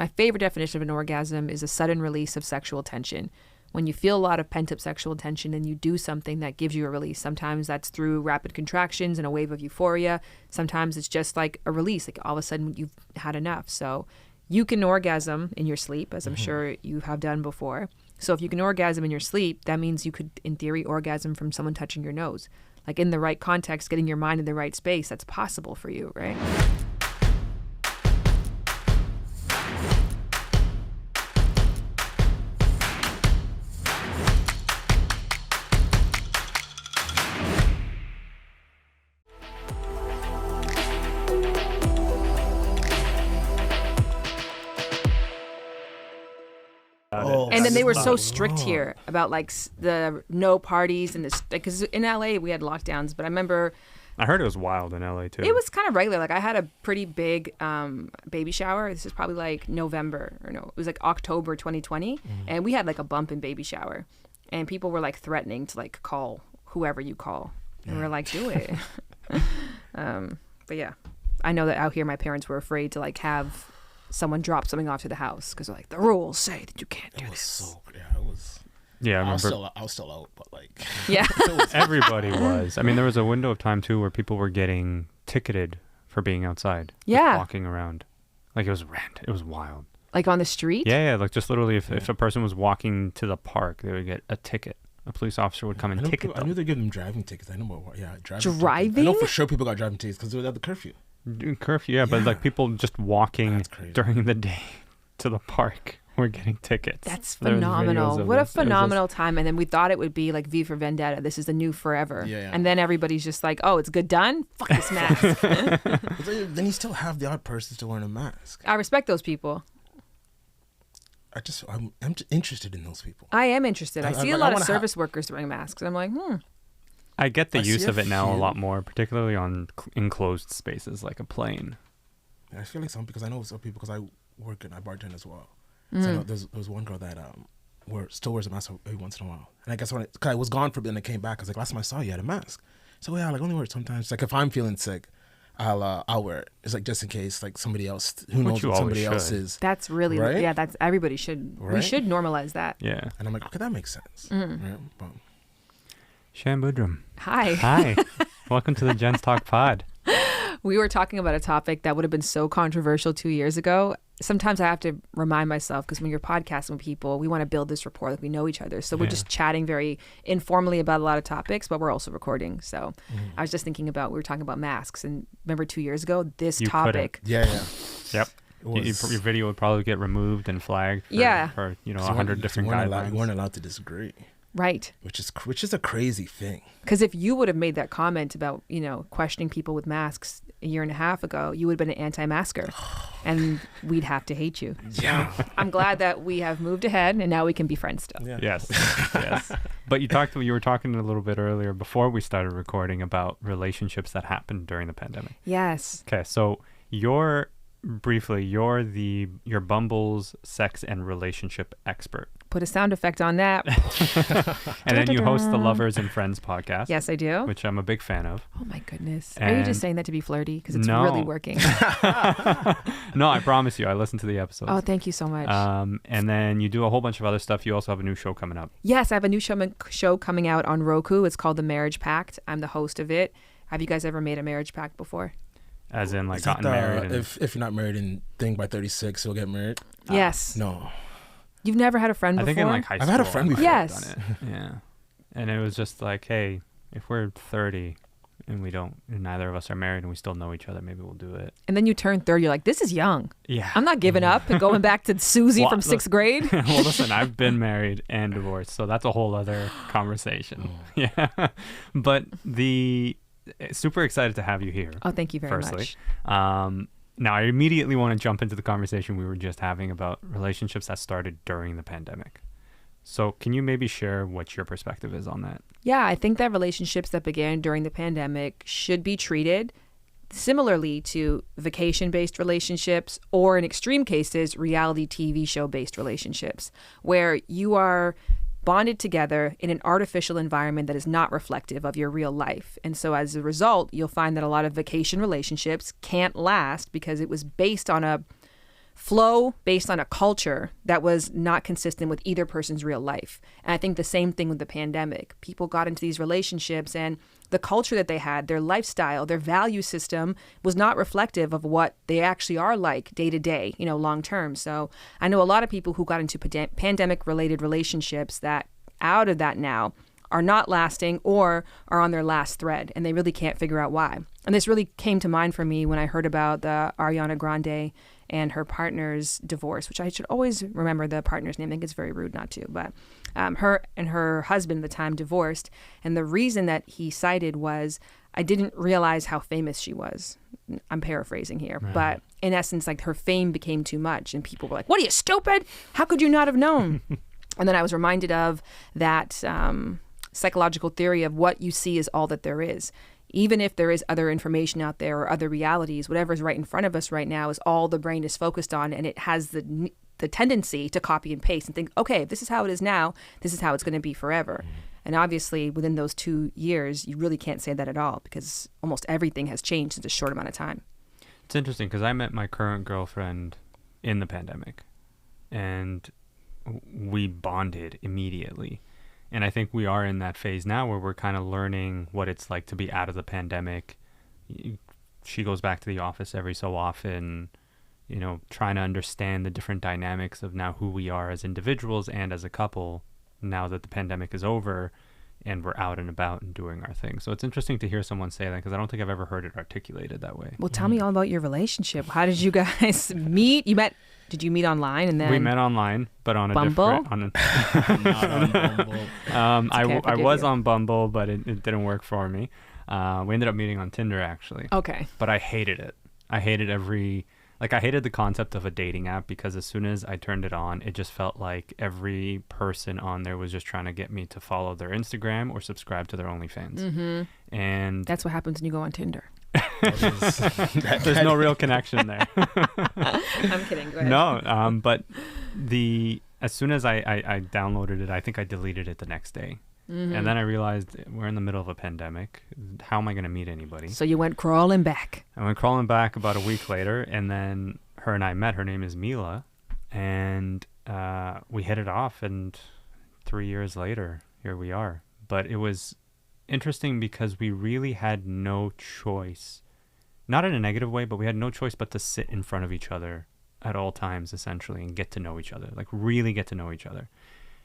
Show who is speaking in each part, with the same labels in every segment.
Speaker 1: My favorite definition of an orgasm is a sudden release of sexual tension. When you feel a lot of pent-up sexual tension and you do something that gives you a release. Sometimes that's through rapid contractions and a wave of euphoria. Sometimes it's just like a release, like all of a sudden you've had enough. So you can orgasm in your sleep, as I'm sure you have done before. So if you can orgasm in your sleep, that means you could, in theory, orgasm from someone touching your nose. Like in the right context, getting your mind in the right space, that's possible for you, right? And then they were so strict here about like the no parties and this, because in LA we had lockdowns, but I
Speaker 2: heard it was wild in LA too.
Speaker 1: It was kind of regular. Like I had a pretty big baby shower. This is probably like it was like October 2020, and we had like a bump in baby shower, and people were like threatening to like call whoever you call, and we were like, do it. But yeah, I know that out here my parents were afraid to like have someone drop something off to the house because they're like, the rules say that you can't do this.
Speaker 2: Yeah, I remember.
Speaker 3: I was still out, but like,
Speaker 1: yeah,
Speaker 2: everybody was. I mean, there was a window of time too where people were getting ticketed for being outside.
Speaker 1: Yeah,
Speaker 2: walking around, like it was random. It was wild.
Speaker 1: Like on the street.
Speaker 2: Yeah, like just literally, if a person was walking to the park, they would get a ticket. A police officer would come and ticket them.
Speaker 3: I knew they give them driving tickets. I know,
Speaker 1: driving.
Speaker 3: I know for sure people got driving tickets because they had the curfew.
Speaker 2: Curfew, yeah, but like people just walking during the day to the park were getting tickets.
Speaker 1: That's phenomenal. What a phenomenal time. And then we thought it would be like V for Vendetta. This is the new forever. Yeah. And then everybody's just like, oh, it's good done? Fuck this mask.
Speaker 3: Then you still have the odd person still wearing a mask.
Speaker 1: I respect those people.
Speaker 3: I'm interested in those people.
Speaker 1: I am interested. I see a lot of service workers wearing masks. And I'm like,
Speaker 2: I get the use of it now a lot more, particularly on enclosed spaces like a plane.
Speaker 3: I feel like because I know some people, because I work and I bartend as well. So I know there's one girl that still wears a mask every once in a while. And I guess cause I was gone for a bit and I came back, I was like, last time I saw you had a mask. So yeah, I like only wear it sometimes. Like if I'm feeling sick, I'll wear it. It's like just in case, like somebody else who knows what somebody else is.
Speaker 1: That's really
Speaker 3: right?
Speaker 1: Yeah. That's everybody should. Right? We should normalize that.
Speaker 2: Yeah.
Speaker 3: And I'm like, okay, that makes sense. Right? But,
Speaker 2: Shan Boodram.
Speaker 1: Hi.
Speaker 2: Welcome to the Gents Talk pod.
Speaker 1: We were talking about a topic that would have been so controversial 2 years ago. Sometimes I have to remind myself, because when you're podcasting with people, we want to build this rapport, like we know each other. So we're just chatting very informally about a lot of topics, but we're also recording. So I was just thinking about, we were talking about masks, and remember 2 years ago, this topic.
Speaker 3: Yeah.
Speaker 2: Yep. Your video would probably get removed and flagged for 100 different guidelines.
Speaker 3: You weren't allowed to disagree.
Speaker 1: Right.
Speaker 3: Which is a crazy thing.
Speaker 1: Because if you would have made that comment about, questioning people with masks a year and a half ago, you would have been an anti-masker and we'd have to hate you.
Speaker 3: Yeah.
Speaker 1: I'm glad that we have moved ahead and now we can be friends still.
Speaker 2: Yeah. Yes. But you were talking a little bit earlier before we started recording about relationships that happened during the pandemic.
Speaker 1: Yes.
Speaker 2: Okay. So you're Bumble's sex and relationship expert.
Speaker 1: Put a sound effect on that.
Speaker 2: And then you host the Lovers and Friends podcast.
Speaker 1: Yes, I do.
Speaker 2: Which I'm a big fan of.
Speaker 1: Oh my goodness. Are you just saying that to be flirty? Because it's really working.
Speaker 2: No, I promise you. I listen to the episodes.
Speaker 1: Oh, thank you so much.
Speaker 2: And then you do a whole bunch of other stuff. You also have a new show coming up.
Speaker 1: Yes, I have a new show coming out on Roku. It's called The Marriage Pact. I'm the host of it. Have you guys ever made a marriage pact before?
Speaker 2: As in like gotten married?
Speaker 3: If you're not married and think by 36 you'll get married?
Speaker 1: Yes.
Speaker 3: No.
Speaker 1: You've never had a friend before?
Speaker 2: I think in like high school.
Speaker 3: I've had a friend before.
Speaker 1: Yes.
Speaker 2: Done it. Yeah. And it was just like, hey, if we're 30 and neither of us are married and we still know each other, maybe we'll do it.
Speaker 1: And then you turn 30, you're like, this is young.
Speaker 2: Yeah.
Speaker 1: I'm not giving up and going back to Susie from 6th grade.
Speaker 2: Well, listen, I've been married and divorced, so that's a whole other conversation. Yeah. But super excited to have you here.
Speaker 1: Oh, thank you very much.
Speaker 2: Now, I immediately want to jump into the conversation we were just having about relationships that started during the pandemic. So can you maybe share what your perspective is on that?
Speaker 1: Yeah, I think that relationships that began during the pandemic should be treated similarly to vacation-based relationships, or in extreme cases, reality TV show-based relationships, where you are bonded together in an artificial environment that is not reflective of your real life. And so as a result, you'll find that a lot of vacation relationships can't last because it was based on a flow based on a culture that was not consistent with either person's real life. And I think the same thing with the pandemic. People got into these relationships and the culture that they had, their lifestyle, their value system was not reflective of what they actually are like day to day, long term. So I know a lot of people who got into pandemic related relationships that out of that now are not lasting or are on their last thread, and they really can't figure out why. And this really came to mind for me when I heard about the Ariana Grande and her partner's divorce, which I should always remember the partner's name. I think it's very rude not to, but her and her husband at the time divorced. And the reason that he cited was, I didn't realize how famous she was. I'm paraphrasing here, right. But in essence, like her fame became too much and people were like, what are you, stupid? How could you not have known? And then I was reminded of that psychological theory of what you see is all that there is. Even if there is other information out there or other realities, whatever's right in front of us right now is all the brain is focused on, and it has the tendency to copy and paste and think, okay, if this is how it is now, this is how it's going to be forever. And obviously within those 2 years, you really can't say that at all because almost everything has changed in a short amount of time.
Speaker 2: It's interesting because I met my current girlfriend in the pandemic and we bonded immediately. And I think we are in that phase now where we're kind of learning what it's like to be out of the pandemic. She goes back to the office every so often, trying to understand the different dynamics of now who we are as individuals and as a couple now that the pandemic is over and we're out and about and doing our thing. So it's interesting to hear someone say that because I don't think I've ever heard it articulated that way.
Speaker 1: Well, tell me all about your relationship. How did you guys meet? Did you meet online and then?
Speaker 2: We met online, but on
Speaker 1: Bumble?
Speaker 2: Not on Bumble. I was on Bumble, but it didn't work for me. We ended up meeting on Tinder actually.
Speaker 1: Okay.
Speaker 2: But I hated it. I hated the concept of a dating app because as soon as I turned it on, it just felt like every person on there was just trying to get me to follow their Instagram or subscribe to their OnlyFans. Mm-hmm. And
Speaker 1: that's what happens when you go on Tinder.
Speaker 2: There's no real connection there.
Speaker 1: I'm kidding. Go ahead.
Speaker 2: No, but as soon as I downloaded it, I think I deleted it the next day. Mm-hmm. And then I realized we're in the middle of a pandemic. How am I going to meet anybody?
Speaker 1: So you went crawling back.
Speaker 2: I went crawling back about a week later, and then her and I met. Her name is Mila, and we hit it off, and 3 years later, here we are. But it was interesting because we really had no choice, not in a negative way, but we had no choice but to sit in front of each other at all times, essentially, and get to know each other, like really get to know each other.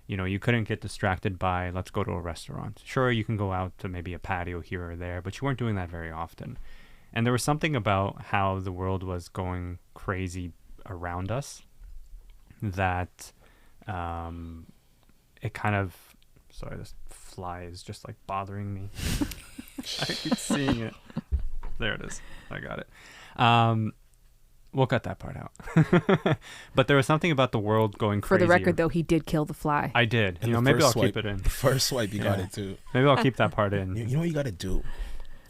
Speaker 2: You couldn't get distracted by, let's go to a restaurant. Sure, you can go out to maybe a patio here or there, but you weren't doing that very often. And there was something about how the world was going crazy around us that it kind of, sorry, this fly is just like bothering me. I keep seeing it. There it is. I got it. We'll cut that part out. But there was something about the world going crazy.
Speaker 1: For the record, though, he did kill the fly.
Speaker 2: I did.
Speaker 3: And
Speaker 2: maybe I'll keep it in.
Speaker 3: The first swipe, you got it too.
Speaker 2: Maybe I'll keep that part in.
Speaker 3: You know what you got to do?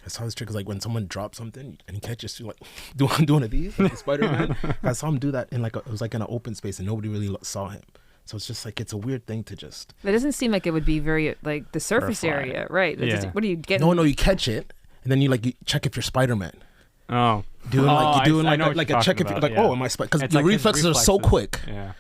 Speaker 3: I saw this trick is like when someone drops something and he catches you like doing one of these, like the Spider-Man. I saw him do that in it was like in an open space and nobody really saw him. So it's just like, it's a weird thing to just.
Speaker 1: That doesn't seem like it would be very like the surface area, right?
Speaker 2: Yeah.
Speaker 1: What are you getting?
Speaker 3: No, you catch it and then you check if you're Spider-Man.
Speaker 2: Oh,
Speaker 3: doing
Speaker 2: like
Speaker 3: a check if you're like, oh, am I Because your reflexes are so quick.
Speaker 2: Yeah.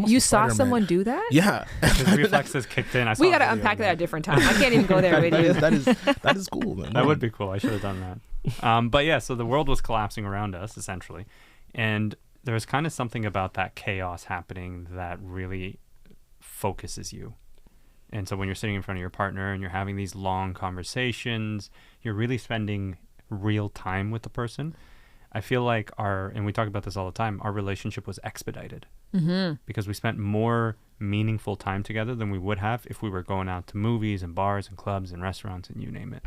Speaker 1: You saw someone do that?
Speaker 3: Yeah.
Speaker 2: His reflexes kicked in.
Speaker 1: We got to unpack that at a different time. I can't even go there with you.
Speaker 3: That is cool, man.
Speaker 2: That would be cool. I should have done that. But yeah, so the world was collapsing around us, essentially. And there was kind of something about that chaos happening that really focuses you. And so when you're sitting in front of your partner and you're having these long conversations, you're really spending real time with the person. I feel like and we talk about this all the time, our relationship was expedited because we spent more meaningful time together than we would have if we were going out to movies and bars and clubs and restaurants and you name it.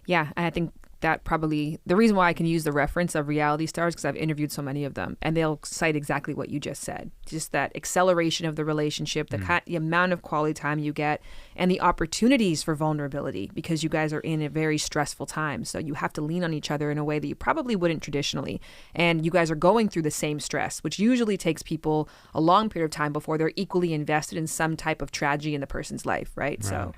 Speaker 1: Yeah, I think that probably the reason why I can use the reference of reality stars because I've interviewed so many of them and they'll cite exactly what you just said. Just that acceleration of the relationship, the amount of quality time you get and the opportunities for vulnerability because you guys are in a very stressful time. So you have to lean on each other in a way that you probably wouldn't traditionally. And you guys are going through the same stress, which usually takes people a long period of time before they're equally invested in some type of tragedy in the person's life, right? So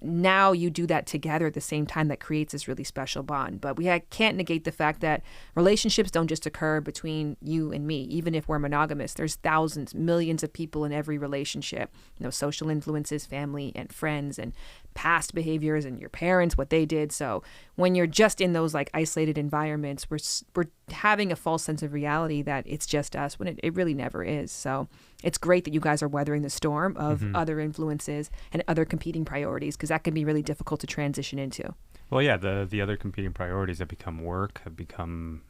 Speaker 1: now you do that together at the same time, that creates this really special bond. But we can't negate the fact that relationships don't just occur between you and me. Even if we're monogamous, there's thousands, millions of people in every relationship, social influences, family and friends, and past behaviors and your parents, what they did. So when you're just in those like isolated environments, we're having a false sense of reality that it's just us, when it really never is. So it's great that you guys are weathering the storm of other influences and other competing priorities, because that can be really difficult to transition into.
Speaker 2: Well, yeah, the other competing priorities have become work, have become,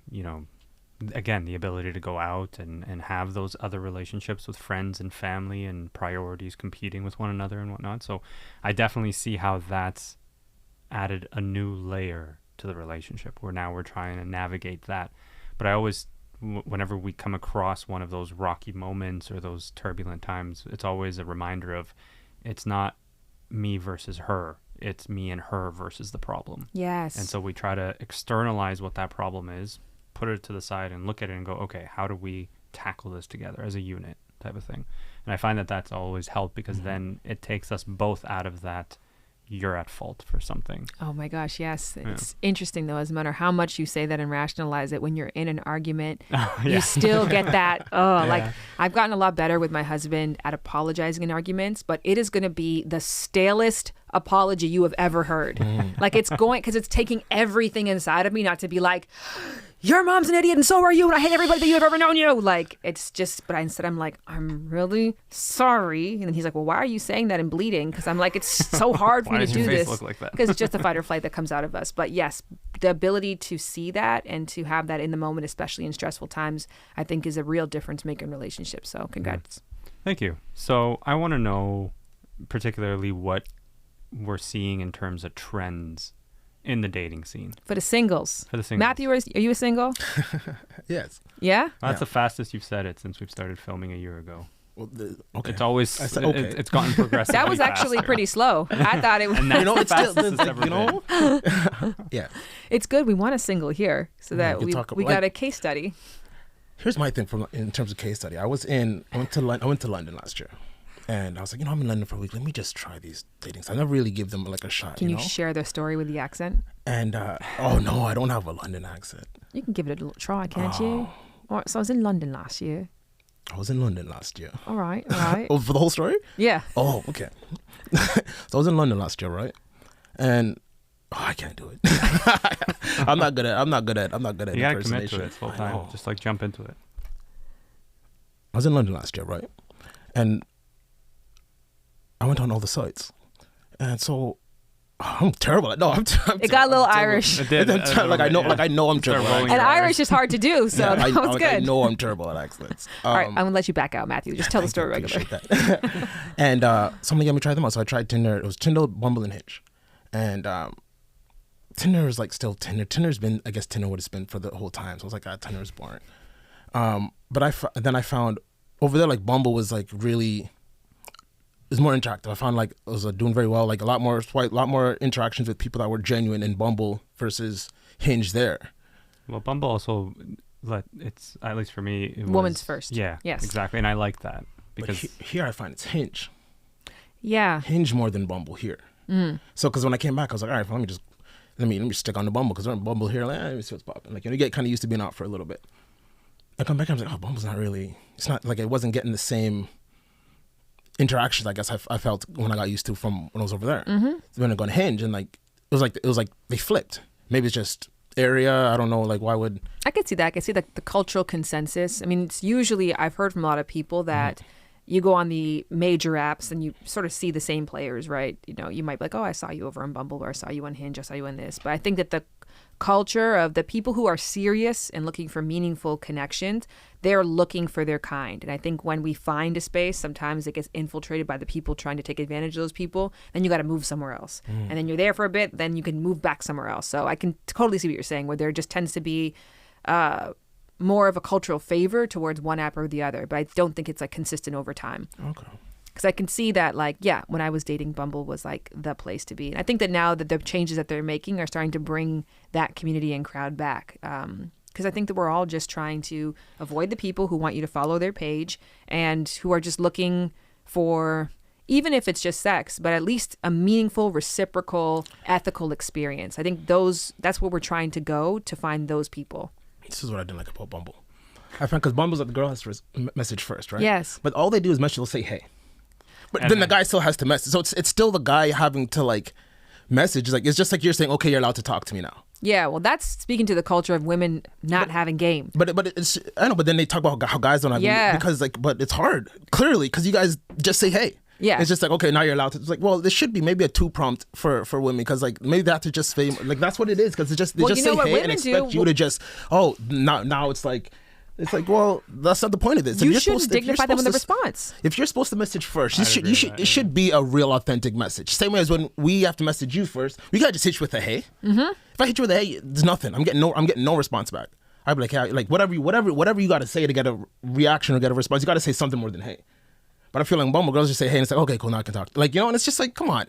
Speaker 2: again, the ability to go out and have those other relationships with friends and family, and priorities competing with one another and whatnot. So I definitely see how that's added a new layer to the relationship, where now we're trying to navigate that. But I always, whenever we come across one of those rocky moments or those turbulent times, it's always a reminder of, it's not me versus her, it's me and her versus the problem.
Speaker 1: Yes.
Speaker 2: And so we try to externalize what that problem is, put it to the side and look at it and go, okay, how do we tackle this together as a unit type of thing? And I find that that's always helped, because then it takes us both out of that you're at fault for something.
Speaker 1: Oh my gosh, yes. It's interesting though, as no matter how much you say that and rationalize it, when you're in an argument, you still get that, like I've gotten a lot better with my husband at apologizing in arguments, but it is going to be the stalest apology you have ever heard. Like it's going, because it's taking everything inside of me not to be like, your mom's an idiot and so are you, and I hate everybody that you've ever known you. Like, it's just, but instead I'm like, I'm really sorry. And then he's like, well, why are you saying that and bleeding? Because I'm like, it's so hard for me to do this. Because it's just a fight or flight that comes out of us. But yes, the ability to see that and to have that in the moment, especially in stressful times, I think is a real difference maker in relationships. So congrats.
Speaker 2: Thank you. So I want to know particularly what we're seeing in terms of trends in the dating scene. For the singles. Matthew, are you a single?
Speaker 3: Yes.
Speaker 1: Yeah?
Speaker 2: Well, that's the fastest you've said it since we've started filming a year ago.
Speaker 3: Well, okay.
Speaker 2: It's always, it's gotten progressively
Speaker 1: That was actually
Speaker 2: faster.
Speaker 1: pretty slow. I thought it was.
Speaker 2: And that's
Speaker 3: it's
Speaker 2: the
Speaker 3: still,
Speaker 2: fastest it's ever been.
Speaker 3: Yeah.
Speaker 1: It's good. We want a single here so that we got a case study.
Speaker 3: Here's my thing in terms of case study. I went to London last year. And I was like, I'm in London for a week. Let me just try these dating sites. I never really give them like a shot.
Speaker 1: Can you share their story with the accent?
Speaker 3: And oh no, I don't have a London accent.
Speaker 1: You can give it a little try, can't you? All right, so I was in London last year.
Speaker 3: I was in London last year.
Speaker 1: All right.
Speaker 3: Oh, for the whole story?
Speaker 1: Yeah.
Speaker 3: Oh, okay. So I was in London last year, right? And I can't do it. I'm not good at
Speaker 2: You gotta commit to it full time.
Speaker 3: Know.
Speaker 2: Just like jump into it.
Speaker 3: I was in London last year, right? And I went on all the sites, and so I'm terrible at. No, I'm.
Speaker 1: It got a little Irish.
Speaker 2: It did.
Speaker 3: I know I'm terrible.
Speaker 1: And Irish is hard to do, so that was good.
Speaker 3: I know I'm terrible at accents.
Speaker 1: All right, I'm gonna let you back out, Matthew. Just tell the story regularly.
Speaker 3: And somebody got me try them out, so I tried Tinder. It was Tinder, Bumble, and Hinge, and Tinder is like still Tinder. Tinder's been, I guess Tinder would have been for the whole time. So I was like, Tinder is boring. But then I found over there, like Bumble was like really. It's more interactive. I found like it was doing very well, like a lot more interactions with people that were genuine in Bumble versus Hinge there.
Speaker 2: Well, Bumble also, it's at least for me, it
Speaker 1: woman's
Speaker 2: was,
Speaker 1: first.
Speaker 2: Yeah,
Speaker 1: yes,
Speaker 2: exactly, and I like that because
Speaker 3: here I find it's Hinge.
Speaker 1: Yeah,
Speaker 3: Hinge more than Bumble here. So because when I came back, I was like, all right, well, let me stick on the Bumble because we're on Bumble here. Like, let me see what's popping. Like you get kind of used to being out for a little bit. I come back and I was like, Bumble's not really. It's not like it wasn't getting the same interactions I guess I felt when I got used to from when I was over there. When I go to Hinge and like it was like they flipped. Maybe it's just area. I don't know. Like why would
Speaker 1: I could see that? I could see the cultural consensus. I mean, it's usually I've heard from a lot of people that you go on the major apps and you sort of see the same players, right? You might be like, oh, I saw you over on Bumble, or I saw you on Hinge, I saw you on this. But I think that the culture of the people who are serious and looking for meaningful connections, they're looking for their kind. And I think when we find a space, sometimes it gets infiltrated by the people trying to take advantage of those people. Then you got to move somewhere else. And then you're there for a bit, then you can move back somewhere else. So I can totally see what you're saying, where there just tends to be more of a cultural favor towards one app or the other. But I don't think it's like consistent over time.
Speaker 3: Okay.
Speaker 1: Because I can see that, like, yeah, when I was dating, Bumble was like the place to be. And I think that now that the changes that they're making are starting to bring that community and crowd back. Because I think that we're all just trying to avoid the people who want you to follow their page and who are just looking for even if it's just sex, but at least a meaningful, reciprocal, ethical experience. I think that's where we're trying to go to find those people.
Speaker 3: This is what I didn't like about Bumble. I find because Bumble's like the girl has to message first, right?
Speaker 1: Yes.
Speaker 3: But all they do is message. They'll say hey, but then the guy still has to message. So it's still the guy having to like message. Like it's just like you're saying, okay, you're allowed to talk to me now.
Speaker 1: Yeah, well, that's speaking to the culture of women not having game.
Speaker 3: But it's I know. But then they talk about how guys don't have game because like, but it's hard clearly because you guys just say hey.
Speaker 1: Yeah.
Speaker 3: It's just like, okay, now you're allowed to. It's like, well, there should be maybe a 2 prompt for women because like maybe they have to just say like that's what it is because they just say hey and expect you to just now it's like well that's not the point of this.
Speaker 1: You should dignify them with a response.
Speaker 3: If you're supposed to message first, it should be a real authentic message. Same way as when we have to message you first, we gotta just hit you with a hey. Mm-hmm. If I hit you with a hey, there's nothing. I'm getting no response back. I'd be like, hey, like whatever you gotta say to get a reaction or get a response, you gotta say something more than hey. But I feel like Bumble girls just say hey and it's like okay cool now I can talk like and it's just like come on.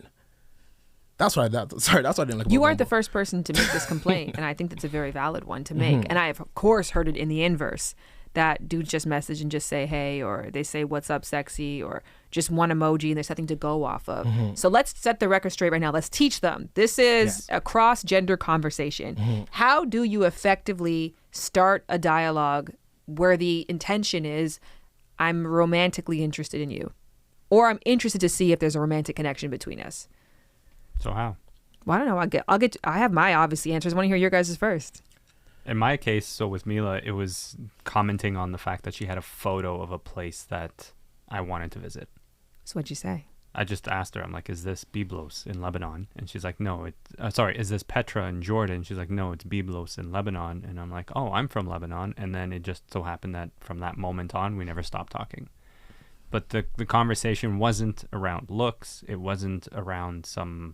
Speaker 3: That's what I didn't like.
Speaker 1: You aren't the first person to make this complaint, and I think that's a very valid one to make. And I have, of course, heard it in the inverse that dudes just message and just say hey, or they say what's up, sexy, or just one emoji, and there's nothing to go off of. So let's set the record straight right now. Let's teach them. This is a cross-gender conversation. How do you effectively start a dialogue where the intention is, I'm romantically interested in you, or I'm interested to see if there's a romantic connection between us?
Speaker 2: So how? Well,
Speaker 1: I don't know. I have my obviously answers. I want to hear your guys' first.
Speaker 2: In my case, so with Mila, it was commenting on the fact that she had a photo of a place that I wanted to visit.
Speaker 1: So what'd you say?
Speaker 2: I just asked her, I'm like, is this Byblos in Lebanon? And she's like, no, is this Petra in Jordan? She's like, no, it's Byblos in Lebanon. And I'm like, oh, I'm from Lebanon. And then it just so happened that from that moment on, we never stopped talking. But the conversation wasn't around looks. It wasn't around some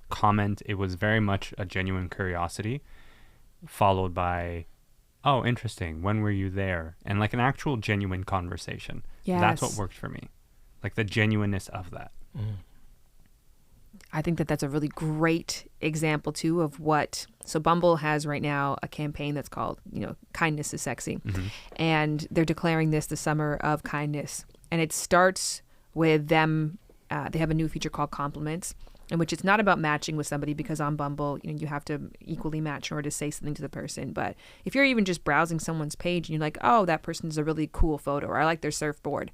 Speaker 2: comment. It was very much a genuine curiosity followed by, oh, interesting. When were you there? And like an actual genuine conversation.
Speaker 1: Yes.
Speaker 2: That's what worked for me. Like the genuineness of that.
Speaker 1: I think that's a really great example too of what, so Bumble has right now a campaign that's called, Kindness is Sexy. Mm-hmm. And they're declaring this the summer of kindness. And it starts with them, they have a new feature called Compliments, in which it's not about matching with somebody because on Bumble, you have to equally match in order to say something to the person. But if you're even just browsing someone's page and you're like, oh, that person's a really cool photo, or I like their surfboard.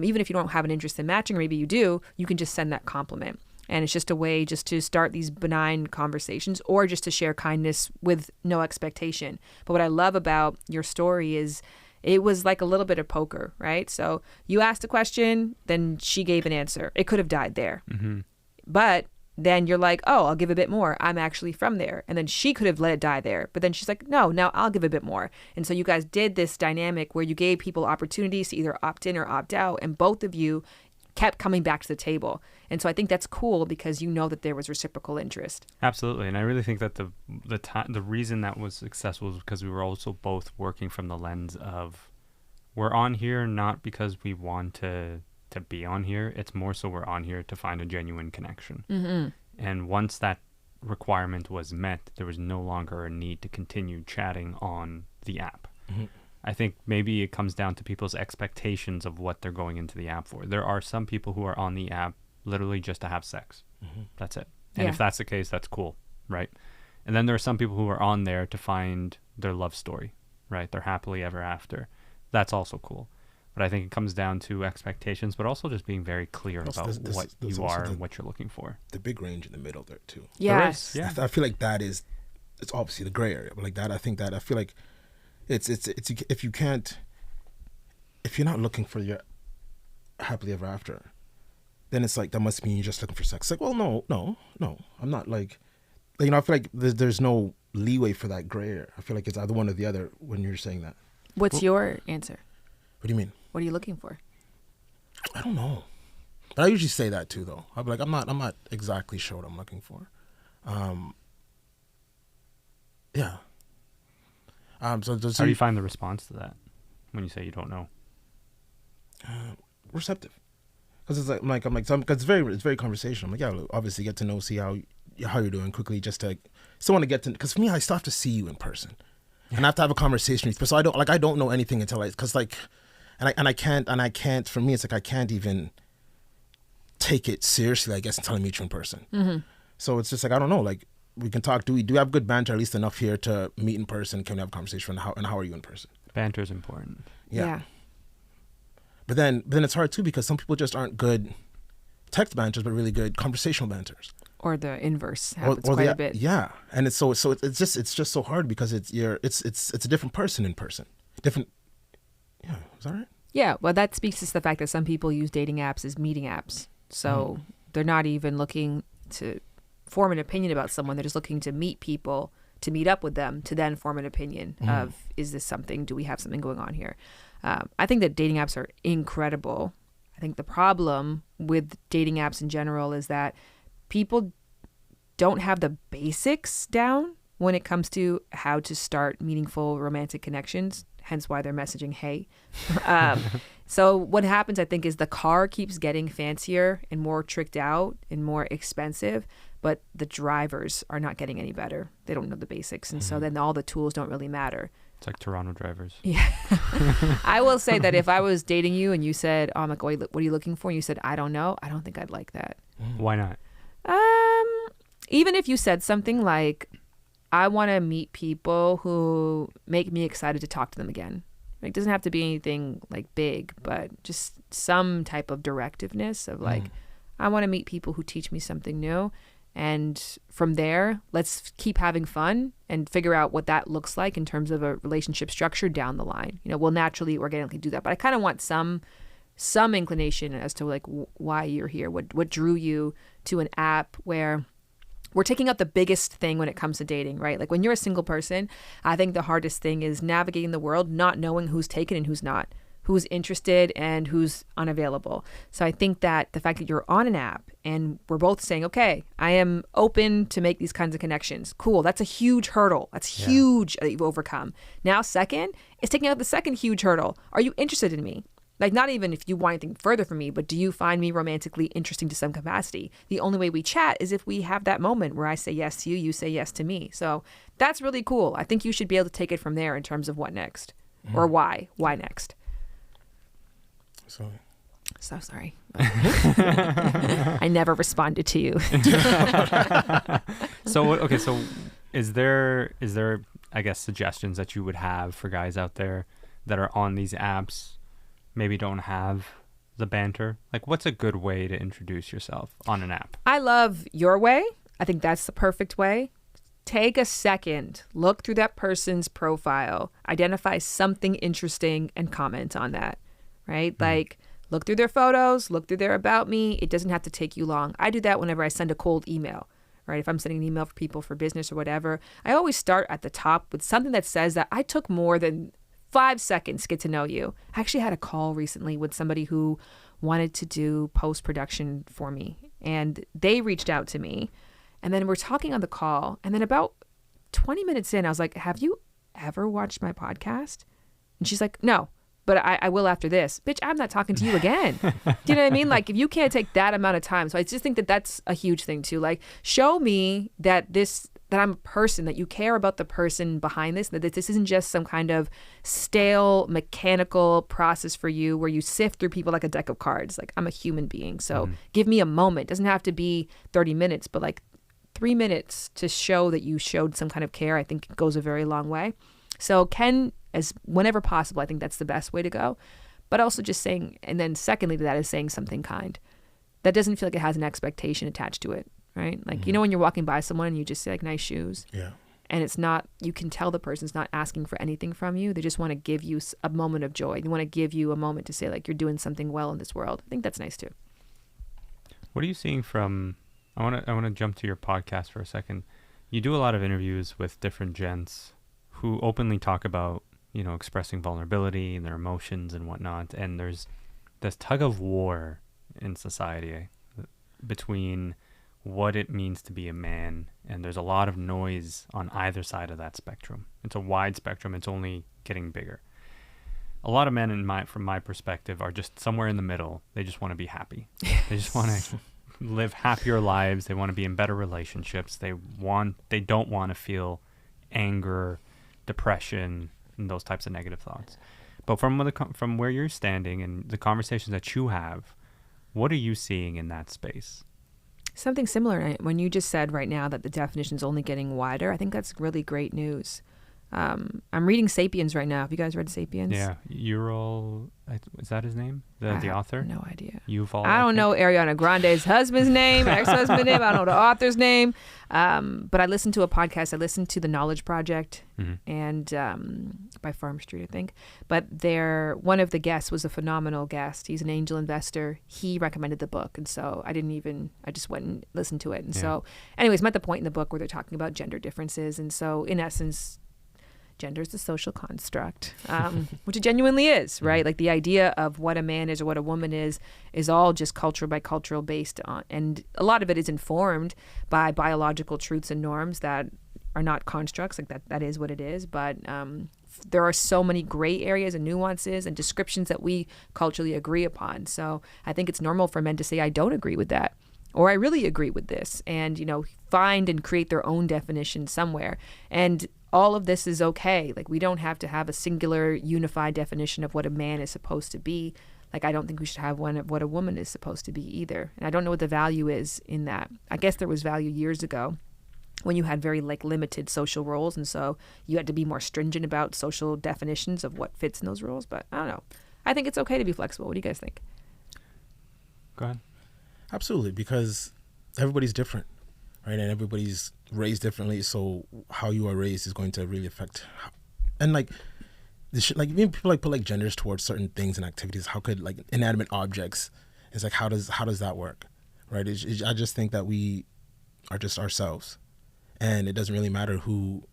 Speaker 1: Even if you don't have an interest in matching, or maybe you do, you can just send that compliment. And it's just a way just to start these benign conversations or just to share kindness with no expectation. But what I love about your story is it was like a little bit of poker, right? So you asked a question, then she gave an answer. It could have died there. Mm-hmm. But then you're like, oh, I'll give a bit more. I'm actually from there. And then she could have let it die there. But then she's like, no, now I'll give a bit more. And so you guys did this dynamic where you gave people opportunities to either opt in or opt out. And both of you kept coming back to the table. And so I think that's cool because you know that there was reciprocal interest.
Speaker 2: Absolutely. And I really think that the reason that was successful was because we were also both working from the lens of we're on here not because we want to be on here. It's more so we're on here to find a genuine connection. Mm-hmm. And once that requirement was met, there was no longer a need to continue chatting on the app. Mm-hmm. I think maybe it comes down to people's expectations of what they're going into the app for. There are some people who are on the app literally just to have sex. Mm-hmm. That's it. And if that's the case, that's cool, right? And then there are some people who are on there to find their love story, right? Their happily ever after. That's also cool. But I think it comes down to expectations, but also just being very clear about what you are and what you're looking for.
Speaker 3: The big range in the middle there too.
Speaker 1: Yes.
Speaker 3: Yeah. I feel like it's obviously the gray area. But like that, I feel like it's if you're not looking for your happily ever after, then it's like that must mean you're just looking for sex. Like, well, no, I'm not like I feel like there's no leeway for that gray area. I feel like it's either one or the other when you're saying that.
Speaker 1: What's your answer?
Speaker 3: What do you mean?
Speaker 1: What are you looking for?
Speaker 3: I don't know. But I usually say that too, though. I'll be like, I'm not exactly sure what I'm looking for. Yeah. So
Speaker 2: how do you find the response to that when you say you don't know?
Speaker 3: Receptive, because it's like I'm like because it's very conversational. I'm like, yeah, obviously get to know, see how you're doing quickly, just to still want to get to. Because for me, I still have to see you in person, and I have to have a conversation with you. So I don't know anything until because and I can't. For me, it's like I can't even take it seriously, I guess, until I meet you in person. So it's just like, I don't know, like, we can talk. Do we have good banter, at least enough here to meet in person? Can we have a conversation? And how are you in person?
Speaker 2: Banter's important.
Speaker 1: Yeah.
Speaker 3: But then it's hard too, because some people just aren't good text banters, but really good conversational banters.
Speaker 1: Or the inverse happens quite a bit.
Speaker 3: Yeah, and it's it's just so hard because it's a different person in person. Different. Yeah, is that right?
Speaker 1: Yeah, well, that speaks to the fact that some people use dating apps as meeting apps. So they're not even looking to form an opinion about someone. They're just looking to meet people, to meet up with them, to then form an opinion of, is this something? Do we have something going on here? I think that dating apps are incredible. I think the problem with dating apps in general is that people don't have the basics down when it comes to how to start meaningful romantic connections, hence why they're messaging, hey. So what happens, I think, is the car keeps getting fancier and more tricked out and more expensive, but the drivers are not getting any better. They don't know the basics. And so then all the tools don't really matter.
Speaker 2: It's like Toronto drivers.
Speaker 1: Yeah. I will say that if I was dating you and you said, oh, I'm like, what are you looking for? And you said, I don't know. I don't think I'd like that.
Speaker 2: Why not?
Speaker 1: Even if you said something like, I want to meet people who make me excited to talk to them again. It doesn't have to be anything like big, but just some type of directiveness of like, I want to meet people who teach me something new. And from there, let's keep having fun and figure out what that looks like in terms of a relationship structure down the line. You know, we'll naturally, organically do that. But I kind of want some inclination as to like why you're here. What drew you to an app where we're taking out the biggest thing when it comes to dating, right? Like when you're a single person, I think the hardest thing is navigating the world, not knowing who's taken and who's not, who's interested and who's unavailable. So I think that the fact that you're on an app and we're both saying, okay, I am open to make these kinds of connections. Cool. That's a huge hurdle. That's huge that you've overcome. Now, second is taking out the second huge hurdle. Are you interested in me? Like, not even if you want anything further from me, but do you find me romantically interesting to some capacity? The only way we chat is if we have that moment where I say yes to you, you say yes to me. So that's really cool. I think you should be able to take it from there in terms of what next or why. Why next? So sorry. I never responded to you.
Speaker 2: So is there, I guess, suggestions that you would have for guys out there that are on these apps, maybe don't have the banter? Like, what's a good way to introduce yourself on an app?
Speaker 1: I love your way. I think that's the perfect way. Take a second, look through that person's profile, identify something interesting and comment on that, right? Like, look through their photos, look through their about me. It doesn't have to take you long. I do that whenever I send a cold email, right? If I'm sending an email for people for business or whatever, I always start at the top with something that says that I took more than 5 seconds to get to know you. I actually had a call recently with somebody who wanted to do post-production for me, and they reached out to me, and then we're talking on the call, and then about 20 minutes in, I was like, have you ever watched my podcast? And she's like, no, but I will after this. Bitch, I'm not talking to you again. Do you know what I mean? Like, if you can't take that amount of time. So I just think that that's a huge thing too. Like, show me that I'm a person, that you care about the person behind this, that this isn't just some kind of stale mechanical process for you where you sift through people like a deck of cards. Like, I'm a human being. So give me a moment. It doesn't have to be 30 minutes, but like 3 minutes to show that you showed some kind of care, I think goes a very long way. So as whenever possible, I think that's the best way to go. But also just saying, and then secondly to that is saying something kind. That doesn't feel like it has an expectation attached to it. Right? Like, you know, when you're walking by someone and you just say like, nice shoes. Yeah. And it's not, you can tell the person's not asking for anything from you. They just want to give you a moment of joy. They want to give you a moment to say like, you're doing something well in this world. I think that's nice too.
Speaker 2: What are you seeing from, I want to jump to your podcast for a second. You do a lot of interviews with different gents who openly talk about, you know, expressing vulnerability and their emotions and whatnot. And there's this tug of war in society between what it means to be a man, and there's a lot of noise on either side of that spectrum. It's a wide spectrum. It's only getting bigger. A lot of men, from my perspective, are just somewhere in the middle. They just want to be happy. They just want to live happier lives. They want to be in better relationships. They don't want to feel anger, depression, and those types of negative thoughts. But from where you're standing and the conversations that you have, What are you seeing in that space?
Speaker 1: Something similar. When you just said right now that the definition is only getting wider, I think that's really great news. I'm reading Sapiens right now. Have you guys read Sapiens?
Speaker 2: Yeah. Yuval, is that his name? The author?
Speaker 1: No idea.
Speaker 2: Yuval.
Speaker 1: I don't know Ariana Grande's husband's name, ex-husband's name. I don't know the author's name. But I listened to a podcast. I listened to The Knowledge Project and by Farm Street, I think. But one of the guests was a phenomenal guest. He's an angel investor. He recommended the book. And so I just went and listened to it. And so anyways, I'm at the point in the book where they're talking about gender differences. And so in essence, gender is a social construct, which it genuinely is, right? Like the idea of what a man is or what a woman is all just cultural by cultural based on, and a lot of it is informed by biological truths and norms that are not constructs, like that is what it is. But there are so many gray areas and nuances and descriptions that we culturally agree upon. So I think it's normal for men to say, I don't agree with that, or I really agree with this, and, find and create their own definition somewhere. And all of this is okay. Like, we don't have to have a singular unified definition of what a man is supposed to be. Like, I don't think we should have one of what a woman is supposed to be either. And I don't know what the value is in that. I guess there was value years ago when you had very limited social roles, and so you had to be more stringent about social definitions of what fits in those roles. But I don't know. I think it's okay to be flexible. What do you guys think?
Speaker 2: Go ahead.
Speaker 3: Absolutely, because everybody's different, right? And everybody's raised differently, so how you are raised is going to really affect and even people put genders towards certain things and activities. How could inanimate objects, it's how does that work, right? I just think that we are just ourselves, and it doesn't really matter who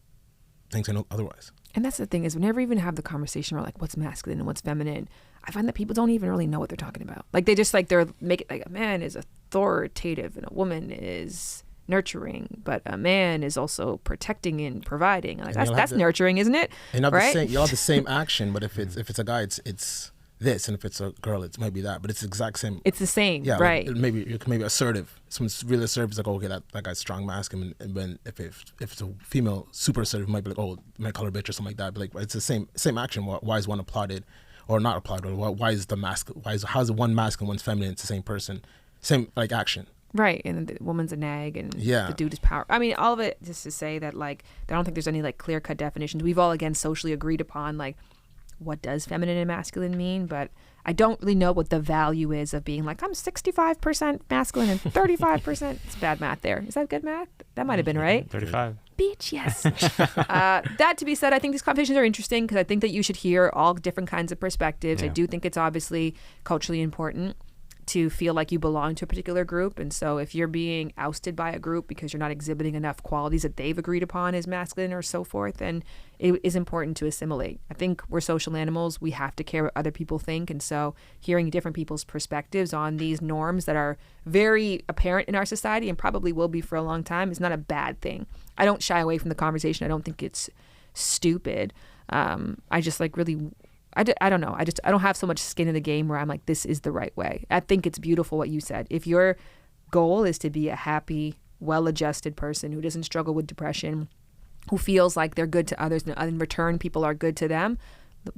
Speaker 3: thinks otherwise. And
Speaker 1: that's the thing, is whenever we even have the conversation about what's masculine and what's feminine, I find that people don't even really know what they're talking about. They just they're make it a man is authoritative and a woman is nurturing, but a man is also protecting and providing. That's nurturing, isn't it?
Speaker 3: And
Speaker 1: right?
Speaker 3: You'll have the same action, but if it's a guy, it's this, and if it's a girl, it might be that. But it's the exact same.
Speaker 1: It's the same,
Speaker 3: yeah.
Speaker 1: Right?
Speaker 3: Maybe assertive. Someone's really assertive. It's okay, that guy's strong, masculine. And then if it's a female, super assertive, it might be might call her bitch or something like that. But it's the same action. Why is one applauded or not applauded? Or why is how's one masculine, one's feminine? It's the same person, same action.
Speaker 1: Right, and the woman's a nag, and the dude is power. I mean, all of it just to say that I don't think there's any clear-cut definitions. We've all again socially agreed upon what does feminine and masculine mean, but I don't really know what the value is of being I'm 65% masculine and 35%. It's bad math there. Is that good math? That might have been right.
Speaker 2: 35.
Speaker 1: Bitch, yes. That to be said, I think these conversations are interesting because I think that you should hear all different kinds of perspectives. I do think it's obviously culturally important to feel like you belong to a particular group. And so if you're being ousted by a group because you're not exhibiting enough qualities that they've agreed upon as masculine or so forth, then it is important to assimilate. I think we're social animals. We have to care what other people think. And so hearing different people's perspectives on these norms that are very apparent in our society and probably will be for a long time is not a bad thing. I don't shy away from the conversation. I don't think it's stupid. I just really... I don't know. I don't have so much skin in the game where I'm this is the right way. I think it's beautiful what you said. If your goal is to be a happy, well-adjusted person who doesn't struggle with depression, who feels like they're good to others and in return people are good to them,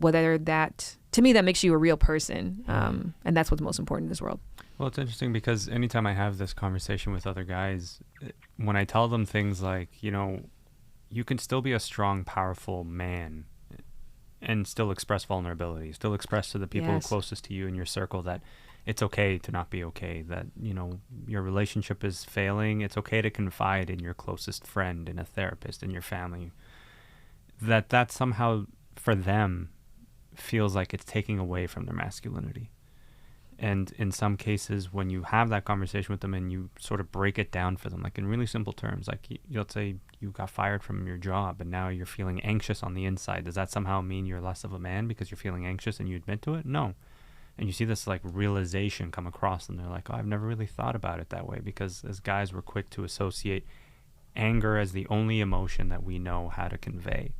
Speaker 1: to me that makes you a real person. And that's what's most important in this world.
Speaker 2: Well, it's interesting because anytime I have this conversation with other guys, when I tell them things you can still be a strong, powerful man and still express vulnerability, still express to the people closest to you in your circle that it's okay to not be okay, that, your relationship is failing. It's okay to confide in your closest friend, in a therapist, in your family. That somehow, for them, feels like it's taking away from their masculinity. And in some cases, when you have that conversation with them and you sort of break it down for them, in really simple terms, let's say you got fired from your job and now you're feeling anxious on the inside. Does that somehow mean you're less of a man because you're feeling anxious and you admit to it? No. And you see this realization come across them. They're like, oh, I've never really thought about it that way, because as guys, we're quick to associate anger as the only emotion that we know how to convey.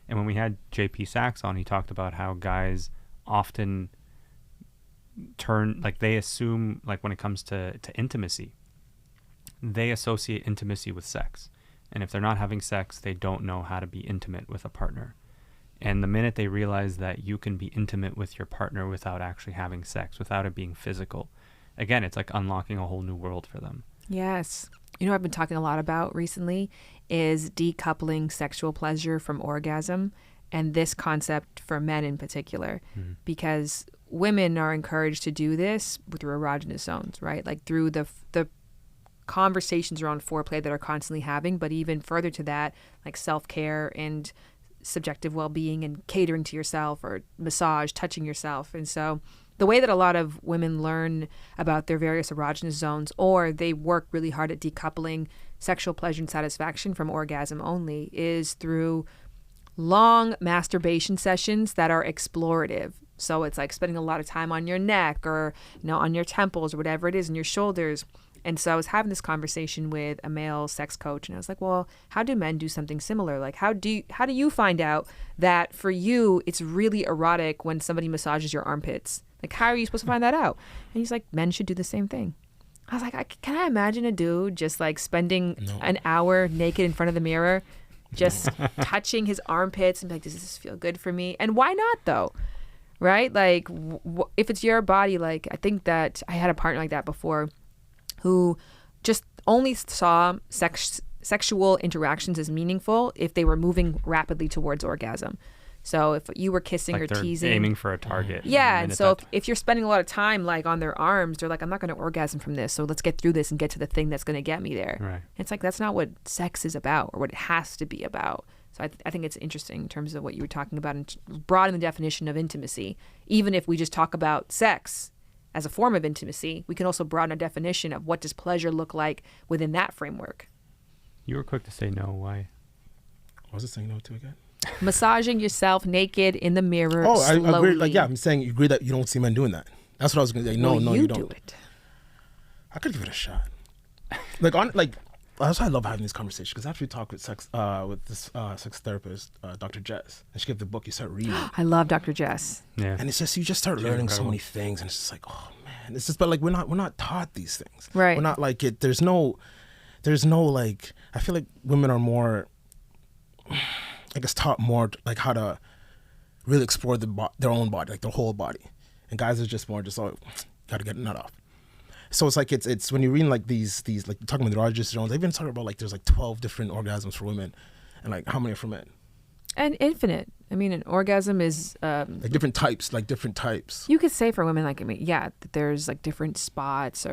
Speaker 2: And when we had JP Sachs on, he talked about how guys often they assume, when it comes to intimacy, they associate intimacy with sex. And if they're not having sex, they don't know how to be intimate with a partner. And the minute they realize that you can be intimate with your partner without actually having sex, without it being physical, again, it's like unlocking a whole new world for them.
Speaker 1: Yes. You know what I've been talking a lot about recently is decoupling sexual pleasure from orgasm, and this concept for men in particular, because women are encouraged to do this through erogenous zones, right? Like through the conversations around foreplay that are constantly having, but even further to that, like self-care and subjective well-being and catering to yourself, or massage, touching yourself. And so the way that a lot of women learn about their various erogenous zones, or they work really hard at decoupling sexual pleasure and satisfaction from orgasm only, is through long masturbation sessions that are explorative. So it's like spending a lot of time on your neck, or on your temples, or whatever it is, and your shoulders. And so I was having this conversation with a male sex coach, and I was like, well, how do men do something similar? Like, how do you find out that for you it's really erotic when somebody massages your armpits? Like, how are you supposed to find that out? And he's like, men should do the same thing. I was like, can I imagine a dude just like spending an hour naked in front of the mirror, just touching his armpits and be like, does this feel good for me? And why not though? Right? Like, if it's your body, like, I think that I had a partner like that before who just only saw sexual interactions as meaningful if they were moving rapidly towards orgasm. So if you were kissing
Speaker 2: like
Speaker 1: or
Speaker 2: they're
Speaker 1: teasing,
Speaker 2: aiming for a target.
Speaker 1: yeah. And so if you're spending a lot of time like on their arms, they're like, I'm not going to orgasm from this, so let's get through this and get to the thing that's going to get me there.
Speaker 2: Right.
Speaker 1: It's like, that's not what sex is about, or what it has to be about. So I think it's interesting in terms of what you were talking about and broaden the definition of intimacy. Even if we just talk about sex as a form of intimacy, we can also broaden a definition of what does pleasure look like within that framework.
Speaker 2: You were quick to say no. Why?
Speaker 3: What was it saying no to again?
Speaker 1: Massaging yourself naked in the mirror.
Speaker 3: Oh,
Speaker 1: slowly.
Speaker 3: I agree. Like, yeah, I'm saying you agree that you don't see men doing that. That's what I was going to say. No,
Speaker 1: Well,
Speaker 3: you don't.
Speaker 1: do it.
Speaker 3: I could give it a shot. That's why I love having these conversations, because after we talk with this sex therapist, Dr. Jess, and she gave the book, you start reading.
Speaker 1: I love Dr. Jess.
Speaker 2: Yeah.
Speaker 3: And it's just, you just start learning so many things, and it's just like, oh man, it's just, but like we're not taught these things.
Speaker 1: Right.
Speaker 3: We're not like it. There's no like, I feel like women are more, I guess, taught more like how to really explore their own body, like their whole body, and guys are just more just like, gotta get a nut off. So it's like it's when you're reading like these like talking about the erogenous zones, they've been talking about like there's like 12 different orgasms for women, and like how many are for men?
Speaker 1: And infinite. I mean, an orgasm is
Speaker 3: Like different types.
Speaker 1: You could say for women, like, I mean, yeah, that there's like different spots,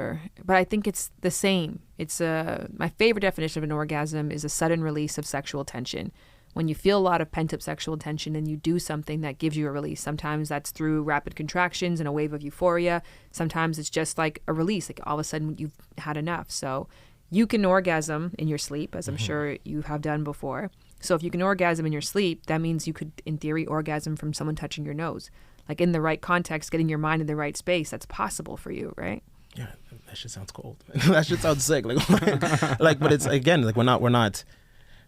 Speaker 1: but I think it's the same. It's my favorite definition of an orgasm is a sudden release of sexual tension. When you feel a lot of pent-up sexual tension and you do something that gives you a release. Sometimes that's through rapid contractions and a wave of euphoria. Sometimes it's just like a release, like all of a sudden you've had enough. So you can orgasm in your sleep, as I'm sure you have done before. So if you can orgasm in your sleep, that means you could, in theory, orgasm from someone touching your nose. Like, in the right context, getting your mind in the right space, that's possible for you, right?
Speaker 3: Yeah, that shit sounds cold. That shit sounds sick. Like, but it's, again, like we're not.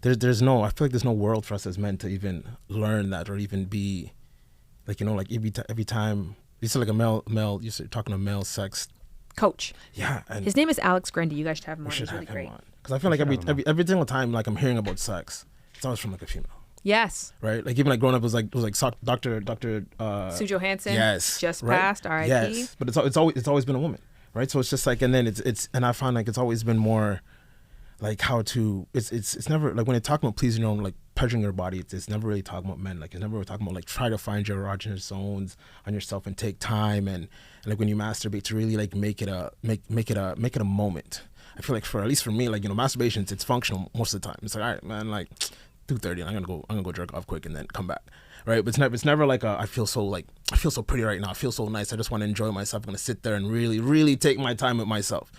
Speaker 3: There's no, I feel like there's no world for us as men to even learn that, or even be like, like every time you see like a male, you're talking to a male sex
Speaker 1: coach.
Speaker 3: Yeah. And
Speaker 1: his name is Alex Grandy. You guys should have him on. He's really great.
Speaker 3: Because I feel like every single time like I'm hearing about sex, it's always from like a female.
Speaker 1: Yes.
Speaker 3: Right? Like even like growing up, it was like Dr.
Speaker 1: Sue Johansson.
Speaker 3: Yes.
Speaker 1: Just
Speaker 3: right?
Speaker 1: passed. R.I.P.
Speaker 3: Yes. But it's always been a woman. Right? So it's just like, and then it's and I find like it's always been more like how to, it's never, like when you're talking about pleasing your own, like pleasuring your body, it's never really talking about men. Like it's never really talking about like try to find your erogenous zones on yourself and take time and like when you masturbate to really like make it a moment. I feel like at least for me, like, masturbation, it's functional most of the time. It's like, all right, man, like 2:30 and I'm gonna go jerk off quick and then come back. Right? But it's never like I feel so pretty right now. I feel so nice. I just want to enjoy myself. I'm gonna sit there and really, really take my time with myself.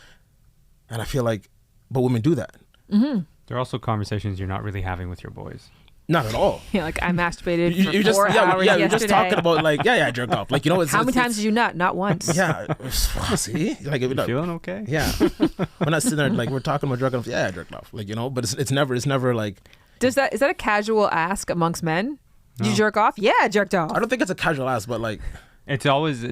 Speaker 3: And I feel like, but women do that.
Speaker 1: Mm-hmm.
Speaker 2: There are also conversations you're not really having with your boys.
Speaker 3: Not at all.
Speaker 1: Yeah, like I masturbated for
Speaker 3: you
Speaker 1: 4 hours yesterday.
Speaker 3: You're just talking about like, jerk off. Like, it's
Speaker 1: how many times did you nut? Not once.
Speaker 3: Yeah. See? Like,
Speaker 2: you feeling okay?
Speaker 3: Yeah. We're not sitting there like we're talking about jerking off. Yeah, I jerked off. Like, but it's never like.
Speaker 1: Is that a casual ask amongst men?
Speaker 2: No.
Speaker 1: Did you jerk off? Yeah, I jerked off.
Speaker 3: I don't think it's a casual ask, but like.
Speaker 2: It's always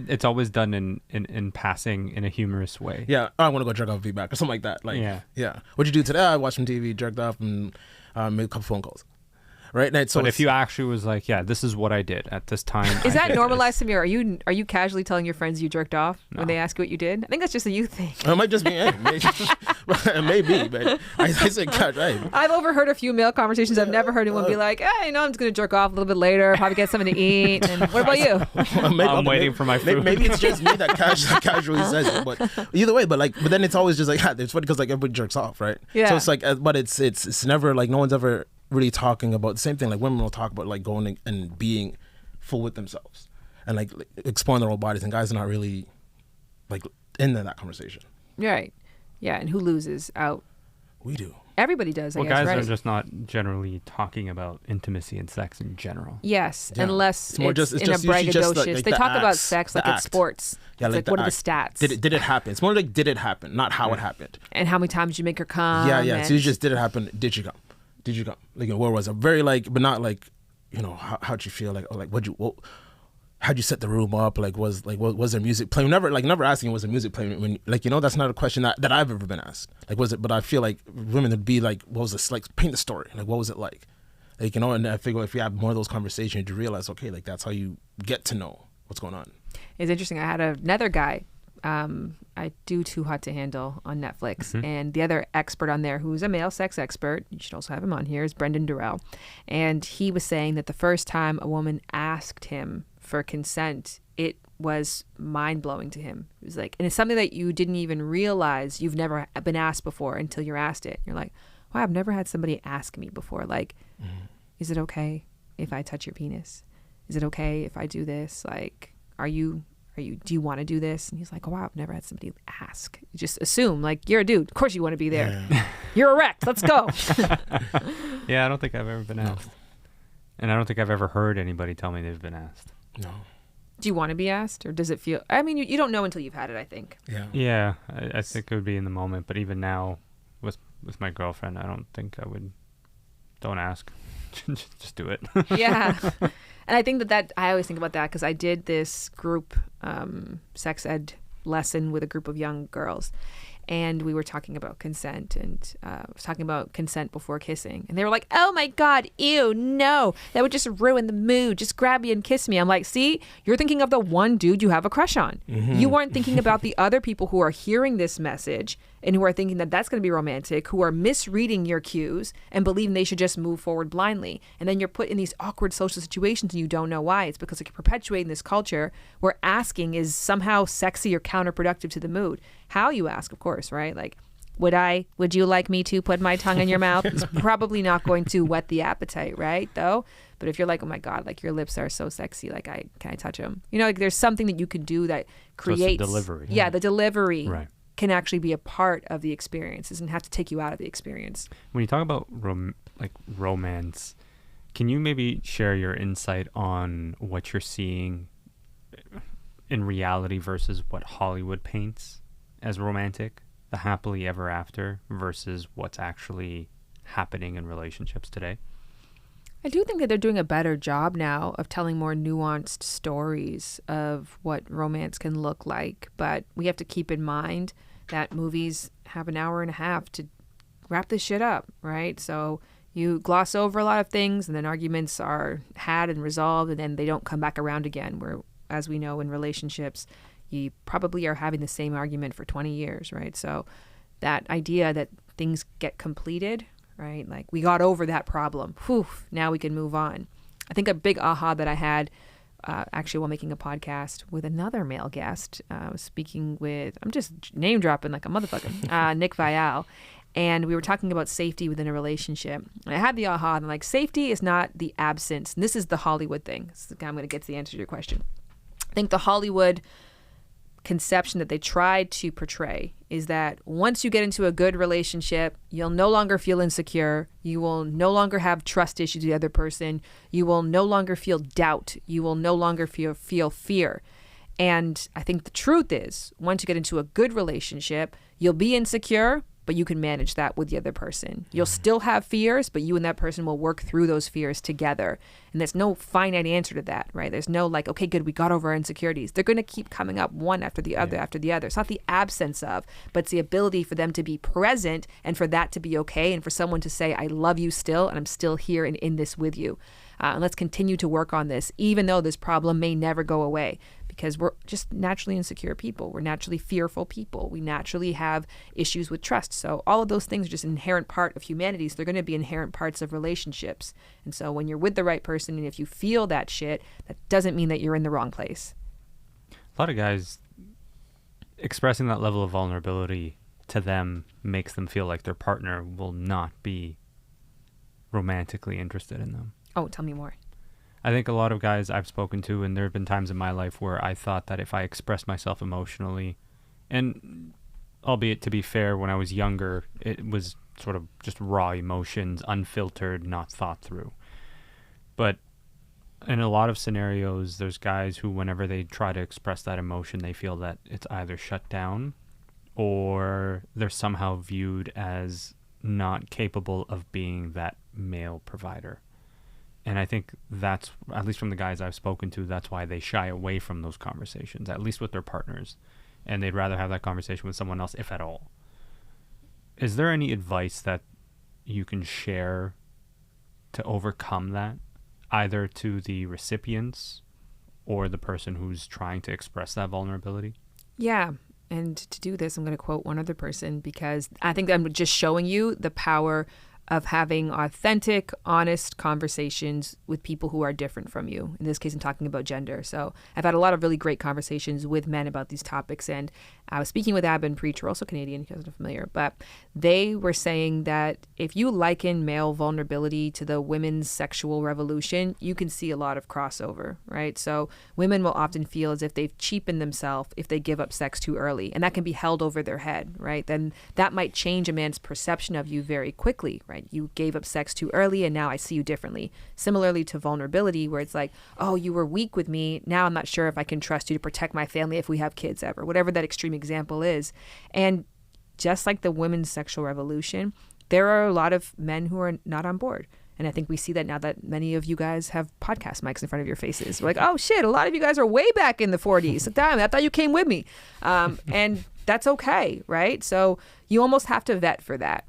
Speaker 2: done in passing in a humorous way.
Speaker 3: Yeah, I want to go jerk off, be back, or something like that. Like, yeah. What'd you do today? I watched some TV, jerked off, and made a couple phone calls. right? And so
Speaker 2: but if you actually was like, yeah, this is what I did at this time.
Speaker 1: Is that
Speaker 2: did
Speaker 1: normalized,
Speaker 2: this.
Speaker 1: Samir? Are you casually telling your friends you jerked off
Speaker 2: No.
Speaker 1: when they ask you what you did? I think that's just a you thing.
Speaker 3: it might just be, maybe, but I say, God, right.
Speaker 1: I've overheard a few male conversations. I've never heard anyone be like, hey, I'm just going to jerk off a little bit later, probably get something to eat. And what about you?
Speaker 2: I'm waiting for my food.
Speaker 3: Maybe it's just me that casually says it, but either way, but then it's always just like, it's funny because like everybody jerks off, right?
Speaker 1: Yeah.
Speaker 3: So it's like, but it's never like, no one's ever really talking about the same thing. Like women will talk about like going and being full with themselves and like exploring their own bodies, and guys are not really like in that conversation.
Speaker 1: Right. Yeah. And who loses out?
Speaker 3: We do.
Speaker 1: Everybody does, I
Speaker 2: Well,
Speaker 1: guess,
Speaker 2: guys
Speaker 1: right?
Speaker 2: are just not generally talking about intimacy and sex in general.
Speaker 1: Yes,
Speaker 3: Yeah.
Speaker 1: unless
Speaker 3: It's more
Speaker 1: it's
Speaker 3: just- it's
Speaker 1: in a
Speaker 3: just usually just,
Speaker 1: braggadocious.
Speaker 3: like
Speaker 1: They
Speaker 3: the
Speaker 1: talk about
Speaker 3: acts,
Speaker 1: sex like
Speaker 3: the
Speaker 1: it's
Speaker 3: act.
Speaker 1: sports.
Speaker 3: Yeah,
Speaker 1: It's
Speaker 3: like
Speaker 1: what are the
Speaker 3: act.
Speaker 1: stats?
Speaker 3: Did it happen? It's more like did it happen, not how it happened.
Speaker 1: And how many times you make her come?
Speaker 3: Yeah.
Speaker 1: And
Speaker 3: So you just did it happen? Did you come? Did you come? Like where was it? Very like, but not like, how'd you feel? Like how'd you set the room up? Like was there music playing? Never asking was there music playing when that's not a question that I've ever been asked. Like was it? But I feel like women would be like, what was this like? Paint the story. Like what was it like? Like and I figure if you have more of those conversations, you realize okay, like that's how you get to know what's going on.
Speaker 1: It's interesting. I had another guy. I do Too Hot to Handle on Netflix, and the other expert on there, who's a male sex expert, you should also have him on here, is Brendan Durrell, and he was saying that the first time a woman asked him for consent, it was mind-blowing to him. It was like, and it's something that you didn't even realize you've never been asked before until you're asked it. You're like, wow, I've never had somebody ask me before, like, is it okay if I touch your penis? Is it okay if I do this? Like, do you want to do this? And he's like, oh, wow, I've never had somebody ask. You just assume, like, you're a dude. Of course you want to be there.
Speaker 3: Yeah.
Speaker 1: You're erect. Let's go.
Speaker 2: Yeah, I don't think I've ever been asked. And I don't think I've ever heard anybody tell me they've been asked.
Speaker 3: No.
Speaker 1: Do you want to be asked? Or does it feel... I mean, you don't know until you've had it, I think.
Speaker 3: Yeah.
Speaker 2: Yeah, I think it would be in the moment. But even now, with my girlfriend, I don't think I would... Don't ask. Just do it.
Speaker 1: Yeah. And I think that I always think about that because I did this group sex ed lesson with a group of young girls. And we were talking about consent and was talking about consent before kissing. And they were like, oh my God, ew, no, that would just ruin the mood. Just grab me and kiss me. I'm like, see, you're thinking of the one dude you have a crush on. You weren't thinking about the other people who are hearing this message and who are thinking that that's going to be romantic, who are misreading your cues and believing they should just move forward blindly. And then you're put in these awkward social situations and you don't know why. It's because like, you're perpetuating this culture where asking is somehow sexy or counterproductive to the mood. How you ask, of course, right? Like, would you like me to put my tongue in your mouth? It's probably not going to whet the appetite, right? Though, but if you're like, oh my God, like your lips are so sexy, like can I touch them? Like there's something that you can do that creates
Speaker 2: So it's the delivery.
Speaker 1: Yeah, the delivery
Speaker 2: Right.
Speaker 1: can actually be a part of the experience. It doesn't have to take you out of the experience.
Speaker 2: When you talk about romance, can you maybe share your insight on what you're seeing in reality versus what Hollywood paints as romantic, the happily ever after, versus what's actually happening in relationships today?
Speaker 1: I do think that they're doing a better job now of telling more nuanced stories of what romance can look like. But we have to keep in mind that movies have an hour and a half to wrap this shit up, right? So you gloss over a lot of things and then arguments are had and resolved and then they don't come back around again. Where, as we know in relationships, you probably are having the same argument for 20 years, right? So that idea that things get completed, right? Like we got over that problem. Whew, now we can move on. I think a big aha that I had actually while making a podcast with another male guest, I was speaking with, I'm just name dropping like a motherfucker, Nick Vial. And we were talking about safety within a relationship. And I had the aha, and I'm like, safety is not the absence. And this is the Hollywood thing. So I'm going to get to the answer to your question. I think the Hollywood conception that they tried to portray is that once you get into a good relationship, you'll no longer feel insecure. You will no longer have trust issues with the other person. You will no longer feel doubt. You will no longer feel fear. And I think the truth is, once you get into a good relationship, you'll be insecure, but you can manage that with the other person. You'll still have fears, but you and that person will work through those fears together. And there's no finite answer to that, right? There's no like, okay, good, we got over our insecurities. They're going to keep coming up one after the other after the other. It's not the absence of, but it's the ability for them to be present and for that to be okay, and for someone to say, I love you still, and I'm still here and in this with you. And let's continue to work on this, even though this problem may never go away, because we're just naturally insecure people. We're naturally fearful people. We naturally have issues with trust. So all of those things are just an inherent part of humanity. So they're going to be inherent parts of relationships. And so when you're with the right person, and if you feel that shit, that doesn't mean that you're in the wrong place.
Speaker 2: A lot of guys expressing that level of vulnerability to them makes them feel like their partner will not be romantically interested in them.
Speaker 1: Oh, tell me more.
Speaker 2: I think a lot of guys I've spoken to, and there have been times in my life where I thought that if I expressed myself emotionally, and albeit to be fair, when I was younger, it was sort of just raw emotions, unfiltered, not thought through. But in a lot of scenarios, there's guys who, whenever they try to express that emotion, they feel that it's either shut down or they're somehow viewed as not capable of being that male provider. And I think that's, at least from the guys I've spoken to, that's why they shy away from those conversations, at least with their partners. And they'd rather have that conversation with someone else, if at all. Is there any advice that you can share to overcome that, either to the recipients or the person who's trying to express that vulnerability?
Speaker 1: Yeah. And to do this, I'm going to quote one other person, because I think I'm just showing you the power of having authentic, honest conversations with people who are different from you. In this case, I'm talking about gender. So I've had a lot of really great conversations with men about these topics. And I was speaking with Ab and Preach, who are also Canadian, you guys are familiar, but they were saying that if you liken male vulnerability to the women's sexual revolution, you can see a lot of crossover, right? So women will often feel as if they've cheapened themselves if they give up sex too early, and that can be held over their head, right? Then that might change a man's perception of you very quickly, right? You gave up sex too early, and now I see you differently. Similarly to vulnerability, where it's like, oh, you were weak with me, now I'm not sure if I can trust you to protect my family if we have kids ever, whatever that extreme example is. And just like the women's sexual revolution, there are a lot of men who are not on board. And I think we see that now that many of you guys have podcast mics in front of your faces. We're like, oh shit, a lot of you guys are way back in the 40s. Damn, I thought you came with me. And that's okay, right? So you almost have to vet for that.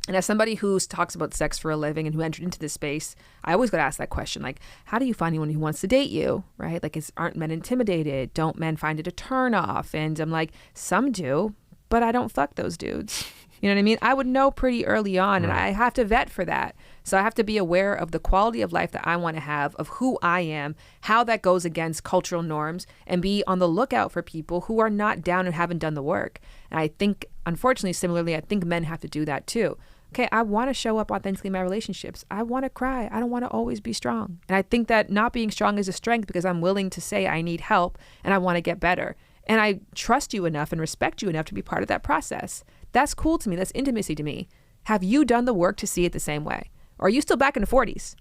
Speaker 1: And as somebody who talks about sex for a living and who entered into this space, I always got to ask that question, like, how do you find anyone who wants to date you, right? Like, aren't men intimidated? Don't men find it a turn off? And I'm like, some do, but I don't fuck those dudes. You know what I mean? I would know pretty early on, and I have to vet for that. So I have to be aware of the quality of life that I want to have, of who I am, how that goes against cultural norms, and be on the lookout for people who are not down and haven't done the work. And I think, unfortunately, similarly, I think men have to do that too. Okay, I want to show up authentically in my relationships. I want to cry. I don't want to always be strong. And I think that not being strong is a strength, because I'm willing to say I need help and I want to get better. And I trust you enough and respect you enough to be part of that process. That's cool to me. That's intimacy to me. Have you done the work to see it the same way? Or are you still back in the 40s?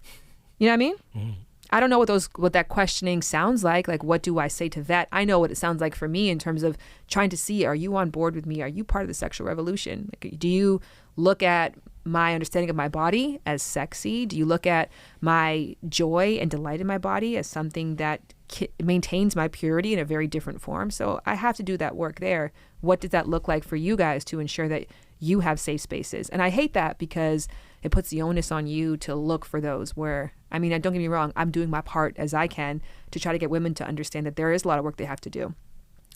Speaker 1: You know what I mean? Mm. I don't know what that questioning sounds like. Like, what do I say to that? I know what it sounds like for me in terms of trying to see, are you on board with me? Are you part of the sexual revolution? Like, do you look at my understanding of my body as sexy? Do you look at my joy and delight in my body as something that maintains my purity in a very different form? So I have to do that work there. What does that look like for you guys to ensure that you have safe spaces? And I hate that, because it puts the onus on you to look for those where, I mean, don't get me wrong, I'm doing my part as I can to try to get women to understand that there is a lot of work they have to do.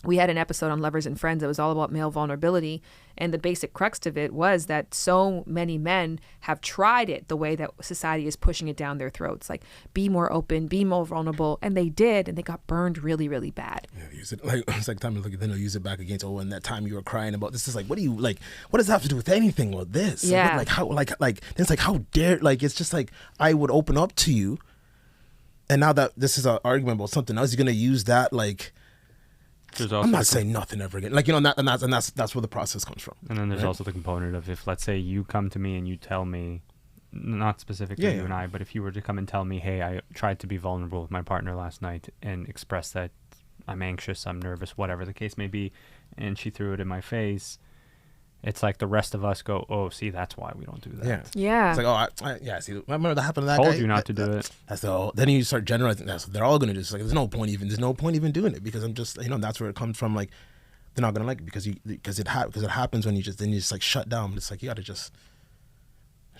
Speaker 1: We had an episode on Lovers and Friends that was all about male vulnerability. And the basic crux of it was that so many men have tried it the way that society is pushing it down their throats. Like, be more open, be more vulnerable. And they did, and they got burned really, really bad.
Speaker 3: Yeah, use it like, it's like time to look at, then they'll use it back against, oh, and that time you were crying about this. Is like, what do you, like, what does that have to do with anything with this?
Speaker 1: Yeah.
Speaker 3: Like, how, like, it's like, how dare, like, it's just like, I would open up to you. And now that this is an argument about something else, you're going to use that, like, I'm not saying nothing ever again. Like, you know, that's where the process comes from.
Speaker 2: And then there's also the component of, if, let's say, you come to me and you tell me, not specifically you and I, but if you were to come and tell me, hey, I tried to be vulnerable with my partner last night and express that I'm anxious, I'm nervous, whatever the case may be, and she threw it in my face, it's like the rest of us go, oh, see, that's why we don't do that.
Speaker 3: Yeah.
Speaker 1: Yeah.
Speaker 3: It's like, oh, yeah, see, remember that happened to that
Speaker 2: Told
Speaker 3: guy?
Speaker 2: you not to do it.
Speaker 3: That's the then you start generalizing. They're all going to do this. Like, there's no point even doing it, because I'm just, that's where it comes from. Like, they're not going to like it because it happens when you just like shut down. It's like, you got to just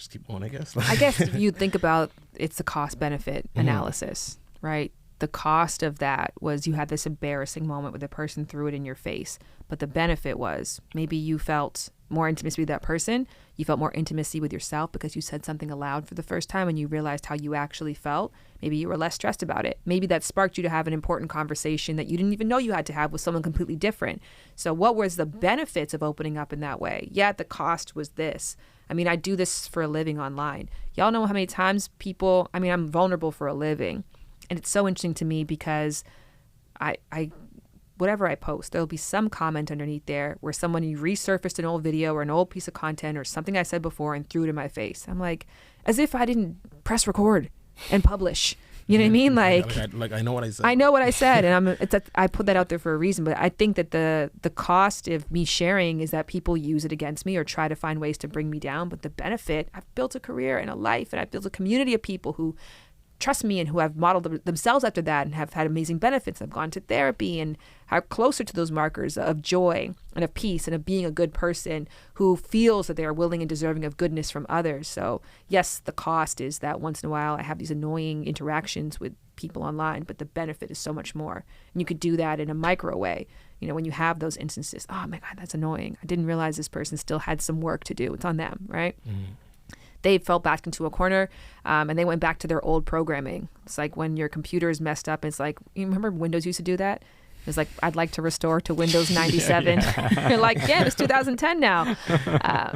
Speaker 3: keep going, I guess.
Speaker 1: I guess if you think about, it's the cost benefit analysis, right? The cost of that was you had this embarrassing moment where the person threw it in your face. But the benefit was maybe you felt more intimacy with that person. You felt more intimacy with yourself because you said something aloud for the first time and you realized how you actually felt. Maybe you were less stressed about it. Maybe that sparked you to have an important conversation that you didn't even know you had to have with someone completely different. So what was the benefits of opening up in that way? Yeah, the cost was this. I mean, I do this for a living online. Y'all know how many times I'm vulnerable for a living. And it's so interesting to me because I whatever I post, there'll be some comment underneath there where someone resurfaced an old video or an old piece of content or something I said before and threw it in my face. I'm like, as if I didn't press record and publish. You know what I mean? Like
Speaker 3: I know what I said.
Speaker 1: I know what I said, and I put that out there for a reason. But I think that the cost of me sharing is that people use it against me or try to find ways to bring me down. But the benefit, I've built a career and a life, and I've built a community of people who trust me and who have modeled themselves after that and have had amazing benefits. I've gone to therapy and are closer to those markers of joy and of peace and of being a good person who feels that they are willing and deserving of goodness from others. So yes, the cost is that once in a while I have these annoying interactions with people online, but the benefit is so much more. And you could do that in a micro way. When you have those instances, oh my God, that's annoying. I didn't realize this person still had some work to do. It's on them, right? Mm. They fell back into a corner and they went back to their old programming. It's like when your computer is messed up, it's like, you remember Windows used to do that? It's like, I'd like to restore to Windows 97. You're like, yeah, it's 2010 now.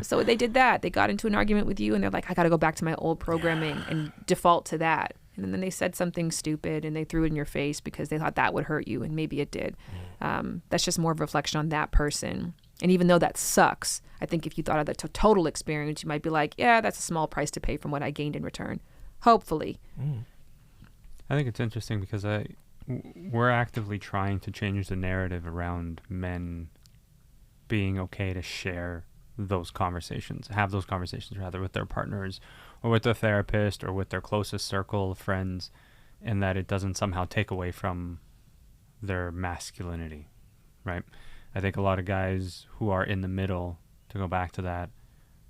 Speaker 1: So they did that. They got into an argument with you and they're like, I got to go back to my old programming and default to that. And then they said something stupid and they threw it in your face because they thought that would hurt you. And maybe it did. That's just more of a reflection on that person. And even though that sucks, I think if you thought of the total experience, you might be like, yeah, that's a small price to pay from what I gained in return. Hopefully.
Speaker 2: I think it's interesting because we're actively trying to change the narrative around men being okay to share those conversations, have those conversations rather with their partners or with their therapist or with their closest circle of friends, and that it doesn't somehow take away from their masculinity, right? I think a lot of guys who are in the middle, to go back to that,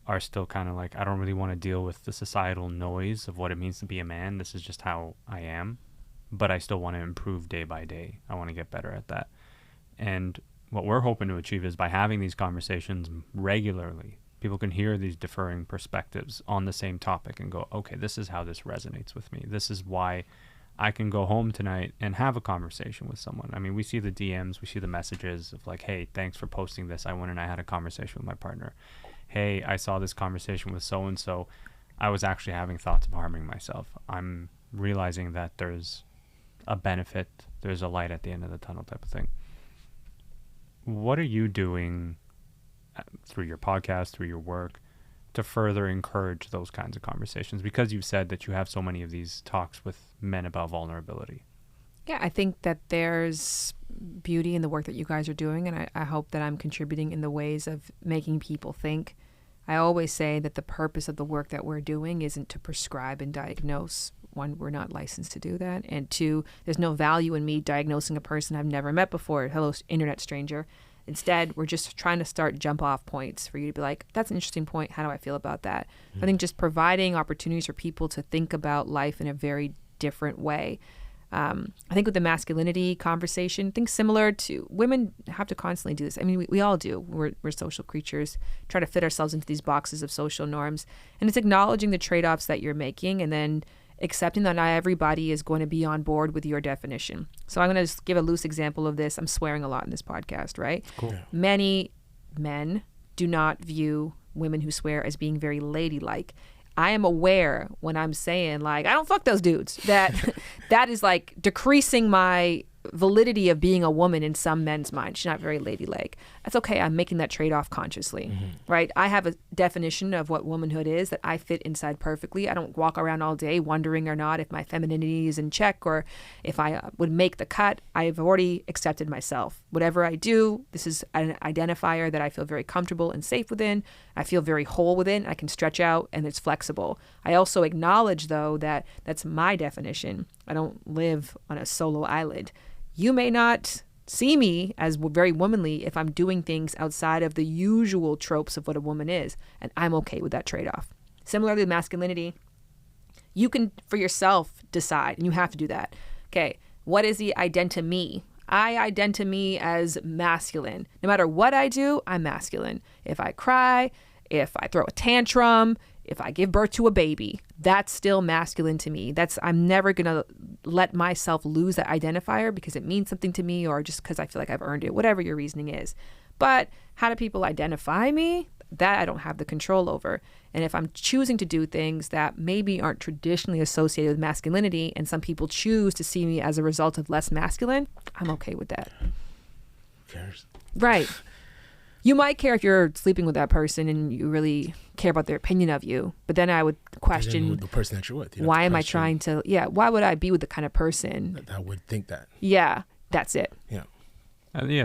Speaker 2: are still kind of like, I don't really want to deal with the societal noise of what it means to be a man. This is just how I am. But I still want to improve day by day. I want to get better at that. And what we're hoping to achieve is by having these conversations regularly, people can hear these differing perspectives on the same topic and go, okay, this is how this resonates with me. This is why I can go home tonight and have a conversation with someone. I mean, we see the DMs, we see the messages of like, hey, thanks for posting this. I went and I had a conversation with my partner. Hey, I saw this conversation with so-and-so. I was actually having thoughts of harming myself. I'm realizing that there's a benefit, there's a light at the end of the tunnel type of thing. What are you doing through your podcast, through your work, to further encourage those kinds of conversations? Because you've said that you have so many of these talks with men about vulnerability.
Speaker 1: Yeah, I think that there's beauty in the work that you guys are doing, and I hope that I'm contributing in the ways of making people think. I always say that the purpose of the work that we're doing isn't to prescribe and diagnose. One, we're not licensed to do that. And two, there's no value in me diagnosing a person I've never met before. Hello, internet stranger. Instead, we're just trying to start jump off points for you to be like, that's an interesting point. How do I feel about that? I think just providing opportunities for people to think about life in a very different way. I think with the masculinity conversation, things similar to women have to constantly do this. I mean, we all do. We're social creatures, try to fit ourselves into these boxes of social norms. And it's acknowledging the trade-offs that you're making and then accepting that not everybody is going to be on board with your definition. So I'm going to just give a loose example of this. I'm swearing a lot in this podcast, right?
Speaker 3: Cool.
Speaker 1: Many men do not view women who swear as being very ladylike. I am aware when I'm saying like, I don't fuck those dudes, that that is like decreasing my validity of being a woman in some men's mind. She's not very ladylike. that's okay. I'm making that trade-off consciously, right? I have a definition of what womanhood is that I fit inside perfectly. I don't walk around all day wondering or not if my femininity is in check or if I would make the cut. I've already accepted myself. Whatever I do, this is an identifier that I feel very comfortable and safe within. I feel very whole within. I can stretch out and it's flexible. I also acknowledge, though, that that's my definition. I don't live on a solo island. You may not see me as very womanly if I'm doing things outside of the usual tropes of what a woman is, and I'm okay with that trade-off. Similarly with masculinity, you can for yourself decide, and you have to do that. Okay, what is the identi me? I identi me as masculine. No matter what I do, I'm masculine. If I cry, if I throw a tantrum, if I give birth to a baby, that's still masculine to me. I'm never going to let myself lose that identifier because it means something to me or just because I feel like I've earned it, whatever your reasoning is. But how do people identify me? That I don't have the control over. And if I'm choosing to do things that maybe aren't traditionally associated with masculinity and some people choose to see me as a result of less masculine, I'm okay with that.
Speaker 3: Who cares?
Speaker 1: Right. You might care if you're sleeping with that person and you really care about their opinion of you. But then I would question
Speaker 3: the person that you're with.
Speaker 1: Why am I trying to, why would I be with the kind of person
Speaker 3: that would think that?
Speaker 1: Yeah, that's it.
Speaker 3: Yeah.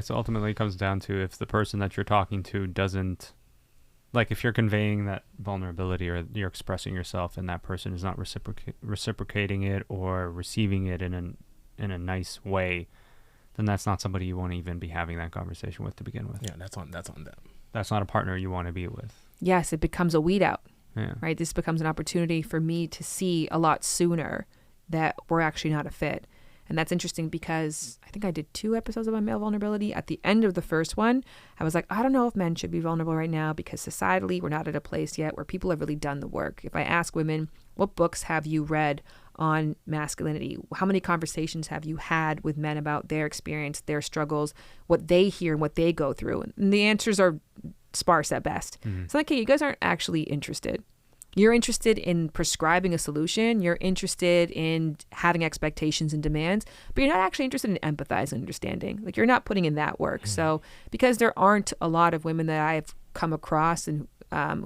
Speaker 2: So ultimately it comes down to if the person that you're talking to doesn't, like if you're conveying that vulnerability or you're expressing yourself and that person is not reciprocating it or receiving it in a nice way, then that's not somebody you want to even be having that conversation with to begin with.
Speaker 3: Yeah, that's on them.
Speaker 2: That's not a partner you want to be with.
Speaker 1: Yes, it becomes a weed out.
Speaker 2: Yeah.
Speaker 1: Right? This becomes an opportunity for me to see a lot sooner that we're actually not a fit. And that's interesting because I think I did 2 episodes about male vulnerability. At the end of the first one, I was like, I don't know if men should be vulnerable right now because societally we're not at a place yet where people have really done the work. If I ask women, what books have you read on masculinity? How many conversations have you had with men about their experience, their struggles, what they hear and what they go through? And the answers are sparse at best. It's like, hey, you guys aren't actually interested. You're interested in prescribing a solution. You're interested in having expectations and demands, but you're not actually interested in empathize and understanding. Like, you're not putting in that work. So because there aren't a lot of women that I've come across and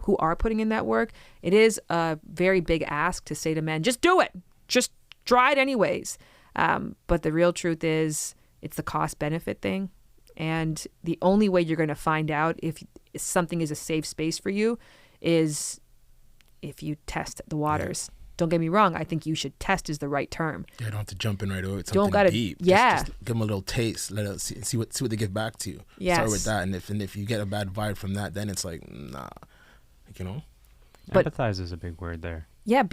Speaker 1: who are putting in that work, it is a very big ask to say to men, just do it. Just try it anyways. But the real truth is it's the cost benefit thing. And the only way you're going to find out if something is a safe space for you is if you test the waters. Yeah. Don't get me wrong. I think you should test is the right term.
Speaker 3: Yeah, don't have to jump in right away with something
Speaker 1: don't gotta,
Speaker 3: deep.
Speaker 1: Yeah.
Speaker 3: Just give them a little taste. Let us see what they give back to you.
Speaker 1: Yes.
Speaker 3: Start with that. And if you get a bad vibe from that, then it's like, nah. You know?
Speaker 2: But empathize is a big word there.
Speaker 1: Yeah,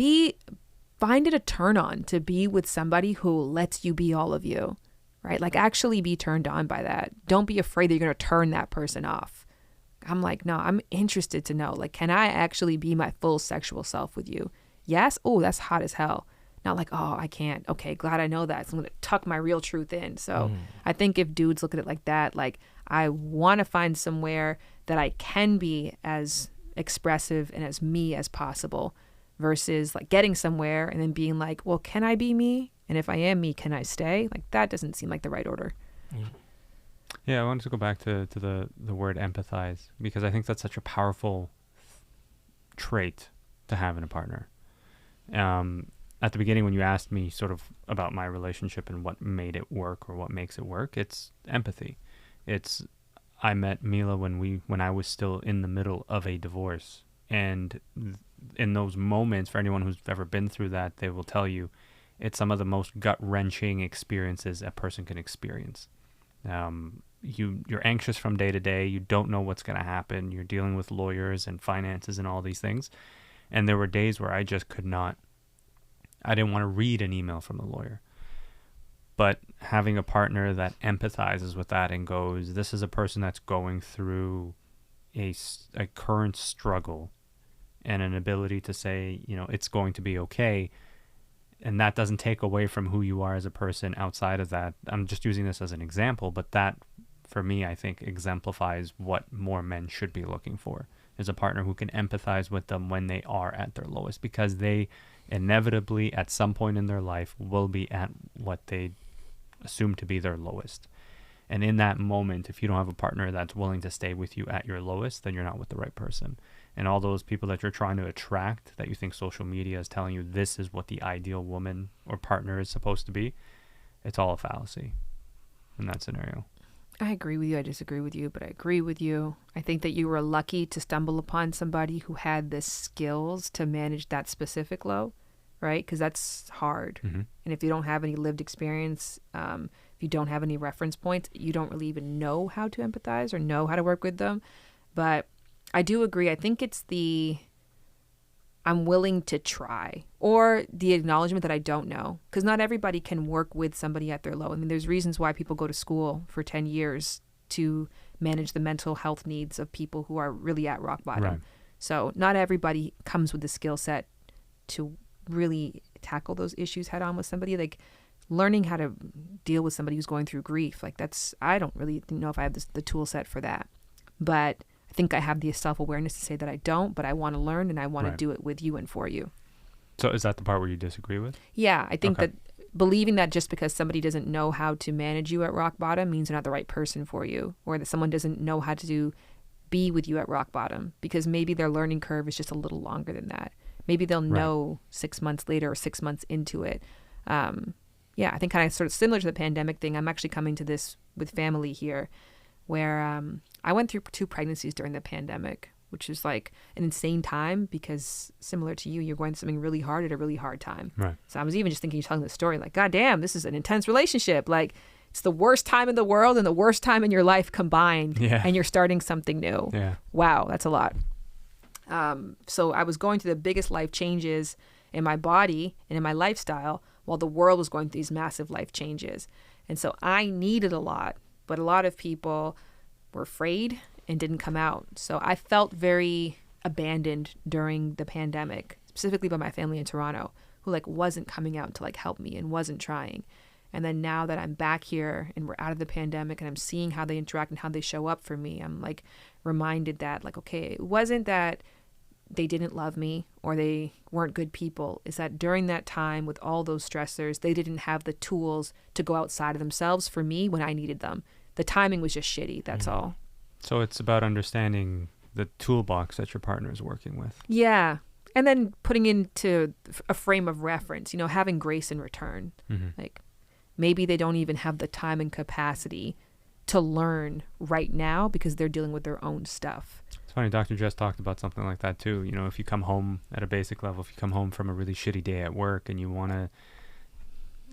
Speaker 1: find it a turn on to be with somebody who lets you be all of you. Right? Like, actually be turned on by that. Don't be afraid that you're going to turn that person off. I'm like, no, I'm interested to know, like, can I actually be my full sexual self with you? Yes? Oh, that's hot as hell. Not like, oh, I can't. Okay, glad I know that. So I'm going to tuck my real truth in. So I think if dudes look at it like that, like, I want to find somewhere that I can be as expressive and as me as possible versus like getting somewhere and then being like, well, can I be me? And if I am me, can I stay? Like, that doesn't seem like the right order.
Speaker 2: Yeah, I wanted to go back to the word empathize because I think that's such a powerful trait to have in a partner. At the beginning, when you asked me sort of about my relationship and what made it work or what makes it work, it's empathy. I met Mila when I was still in the middle of a divorce. And in those moments, for anyone who's ever been through that, they will tell you it's some of the most gut-wrenching experiences a person can experience. You're anxious from day to day. You don't know what's going to happen. You're dealing with lawyers and finances and all these things. And there were days where I just I didn't want to read an email from the lawyer. But having a partner that empathizes with that and goes, this is a person that's going through a current struggle and an ability to say, it's going to be okay. And that doesn't take away from who you are as a person outside of that. I'm just using this as an example, but that, for me, I think exemplifies what more men should be looking for, is a partner who can empathize with them when they are at their lowest, because they inevitably, at some point in their life, will be at what they assume to be their lowest. And in that moment, if you don't have a partner that's willing to stay with you at your lowest, then you're not with the right person. And all those people that you're trying to attract, that you think social media is telling you this is what the ideal woman or partner is supposed to be, it's all a fallacy in that scenario.
Speaker 1: I agree with you. I disagree with you, but I agree with you. I think that you were lucky to stumble upon somebody who had the skills to manage that specific low, right? Because that's hard.
Speaker 2: Mm-hmm.
Speaker 1: And if you don't have any lived experience, if you don't have any reference points, you don't really even know how to empathize or know how to work with them. But I do agree. I think it's I'm willing to try, or the acknowledgement that I don't know, because not everybody can work with somebody at their low. I mean, there's reasons why people go to school for 10 years to manage the mental health needs of people who are really at rock bottom.
Speaker 2: Right.
Speaker 1: So not everybody comes with the skill set to really tackle those issues head on with somebody. Like learning how to deal with somebody who's going through grief, like I don't really know if I have the tool set for that. But I think I have the self-awareness to say that I don't, but I want to learn and I want to do it with you and for you.
Speaker 2: So is that the part where you disagree with?
Speaker 1: Yeah, I think that believing that just because somebody doesn't know how to manage you at rock bottom means they're not the right person for you, or that someone doesn't know how to be with you at rock bottom, because maybe their learning curve is just a little longer than that. Maybe they'll know 6 months later or 6 months into it. I think kind of sort of similar to the pandemic thing. I'm actually coming to this with family here, where I went through 2 pregnancies during the pandemic, which is like an insane time because similar to you, you're going through something really hard at a really hard time.
Speaker 2: Right. So
Speaker 1: I was even just thinking, telling the story, like, God damn, this is an intense relationship. Like, it's the worst time in the world and the worst time in your life combined.
Speaker 2: Yeah.
Speaker 1: And you're starting something new.
Speaker 2: Yeah.
Speaker 1: Wow, that's a lot. So I was going through the biggest life changes in my body and in my lifestyle while the world was going through these massive life changes. And so I needed a lot, but a lot of people were afraid and didn't come out. So I felt very abandoned during the pandemic, specifically by my family in Toronto, who like wasn't coming out to like help me and wasn't trying. And then now that I'm back here and we're out of the pandemic and I'm seeing how they interact and how they show up for me, I'm like reminded that like, okay, it wasn't that they didn't love me or they weren't good people. It's that during that time with all those stressors, they didn't have the tools to go outside of themselves for me when I needed them. The timing was just shitty. That's all.
Speaker 2: So it's about understanding the toolbox that your partner is working with.
Speaker 1: Yeah. And then putting into a frame of reference, having grace in return.
Speaker 2: Mm-hmm.
Speaker 1: Like maybe they don't even have the time and capacity to learn right now because they're dealing with their own stuff.
Speaker 2: It's funny, Dr. Jess talked about something like that too. If you come home at a basic level, if you come home from a really shitty day at work and you want to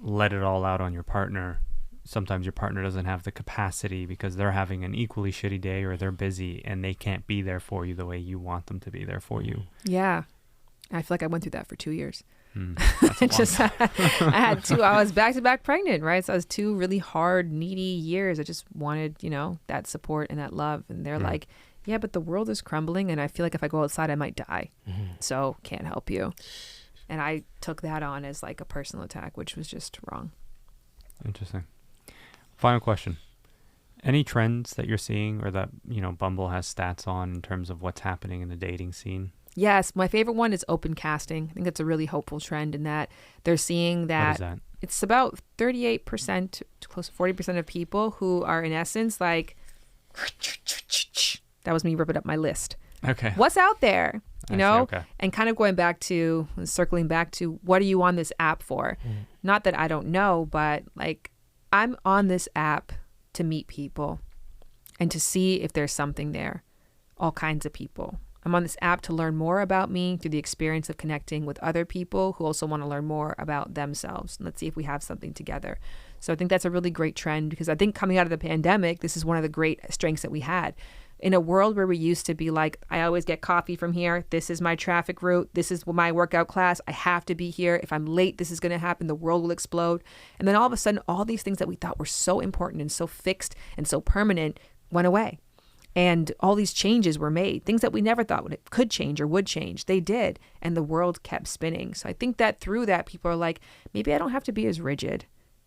Speaker 2: let it all out on your partner, sometimes your partner doesn't have the capacity because they're having an equally shitty day or they're busy and they can't be there for you the way you want them to be there for you.
Speaker 1: Yeah. I feel like I went through that for 2 years.
Speaker 2: That's
Speaker 1: I had 2, I was back to back pregnant, right? So I was 2 really hard, needy years. I just wanted, that support and that love. And they're like, yeah, but the world is crumbling and I feel like if I go outside, I might die. So can't help you. And I took that on as like a personal attack, which was just wrong.
Speaker 2: Interesting. Final question. Any trends that you're seeing or that, Bumble has stats on in terms of what's happening in the dating scene?
Speaker 1: Yes. My favorite one is open casting. I think that's a really hopeful trend in that they're seeing that,
Speaker 2: What is that?
Speaker 1: It's about 38% to close to 40% of people who are in essence like, that was me ripping up my list.
Speaker 2: Okay.
Speaker 1: What's out there?
Speaker 2: I see, okay.
Speaker 1: And kind of circling back to what are you on this app for? Not that I don't know, but like I'm on this app to meet people and to see if there's something there. All kinds of people. I'm on this app to learn more about me through the experience of connecting with other people who also want to learn more about themselves. Let's see if we have something together. So I think that's a really great trend because I think coming out of the pandemic, this is one of the great strengths that we had. In a world where we used to be like, I always get coffee from here. This is my traffic route. This is my workout class. I have to be here. If I'm late, this is going to happen. The world will explode. And then all of a sudden, all these things that we thought were so important and so fixed and so permanent went away. And all these changes were made. Things that we never thought could change or would change. They did. And the world kept spinning. So I think that through that, people are like, maybe I don't have to be as rigid.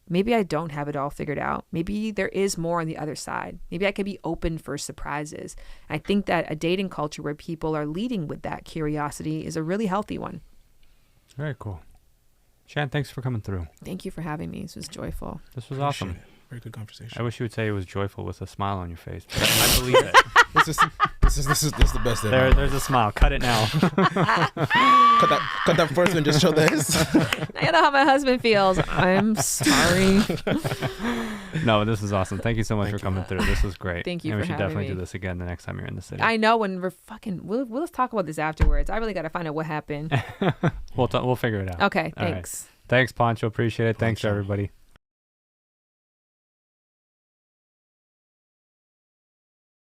Speaker 1: Maybe I don't have it all figured out. Maybe there is more on the other side. Maybe I can be open for surprises. I think that a dating culture where people are leading with that curiosity is a really healthy one.
Speaker 2: Very cool. Shan, thanks for coming through.
Speaker 1: Thank you for having me. This was joyful.
Speaker 2: This was awesome.
Speaker 3: very good conversation.
Speaker 2: I wish you would say it was joyful with a smile on your face. But I believe it.
Speaker 3: This is the best thing.
Speaker 2: There's a smile. Cut it now.
Speaker 3: cut that first one. Just show this.
Speaker 1: I know how my husband feels. I'm sorry.
Speaker 2: No, this is awesome. Thank you so much for coming through. This was great.
Speaker 1: Thank you
Speaker 2: and
Speaker 1: for
Speaker 2: we should
Speaker 1: having
Speaker 2: definitely
Speaker 1: me.
Speaker 2: do this again the next time you're in the city.
Speaker 1: I know, when we're fucking. We'll talk about this afterwards. I really got to find out what happened.
Speaker 2: We'll figure it out.
Speaker 1: Okay,
Speaker 2: All right.
Speaker 1: thanks.
Speaker 2: Thanks, Pancho. Appreciate it. Thanks,
Speaker 3: Pancho.
Speaker 2: everybody.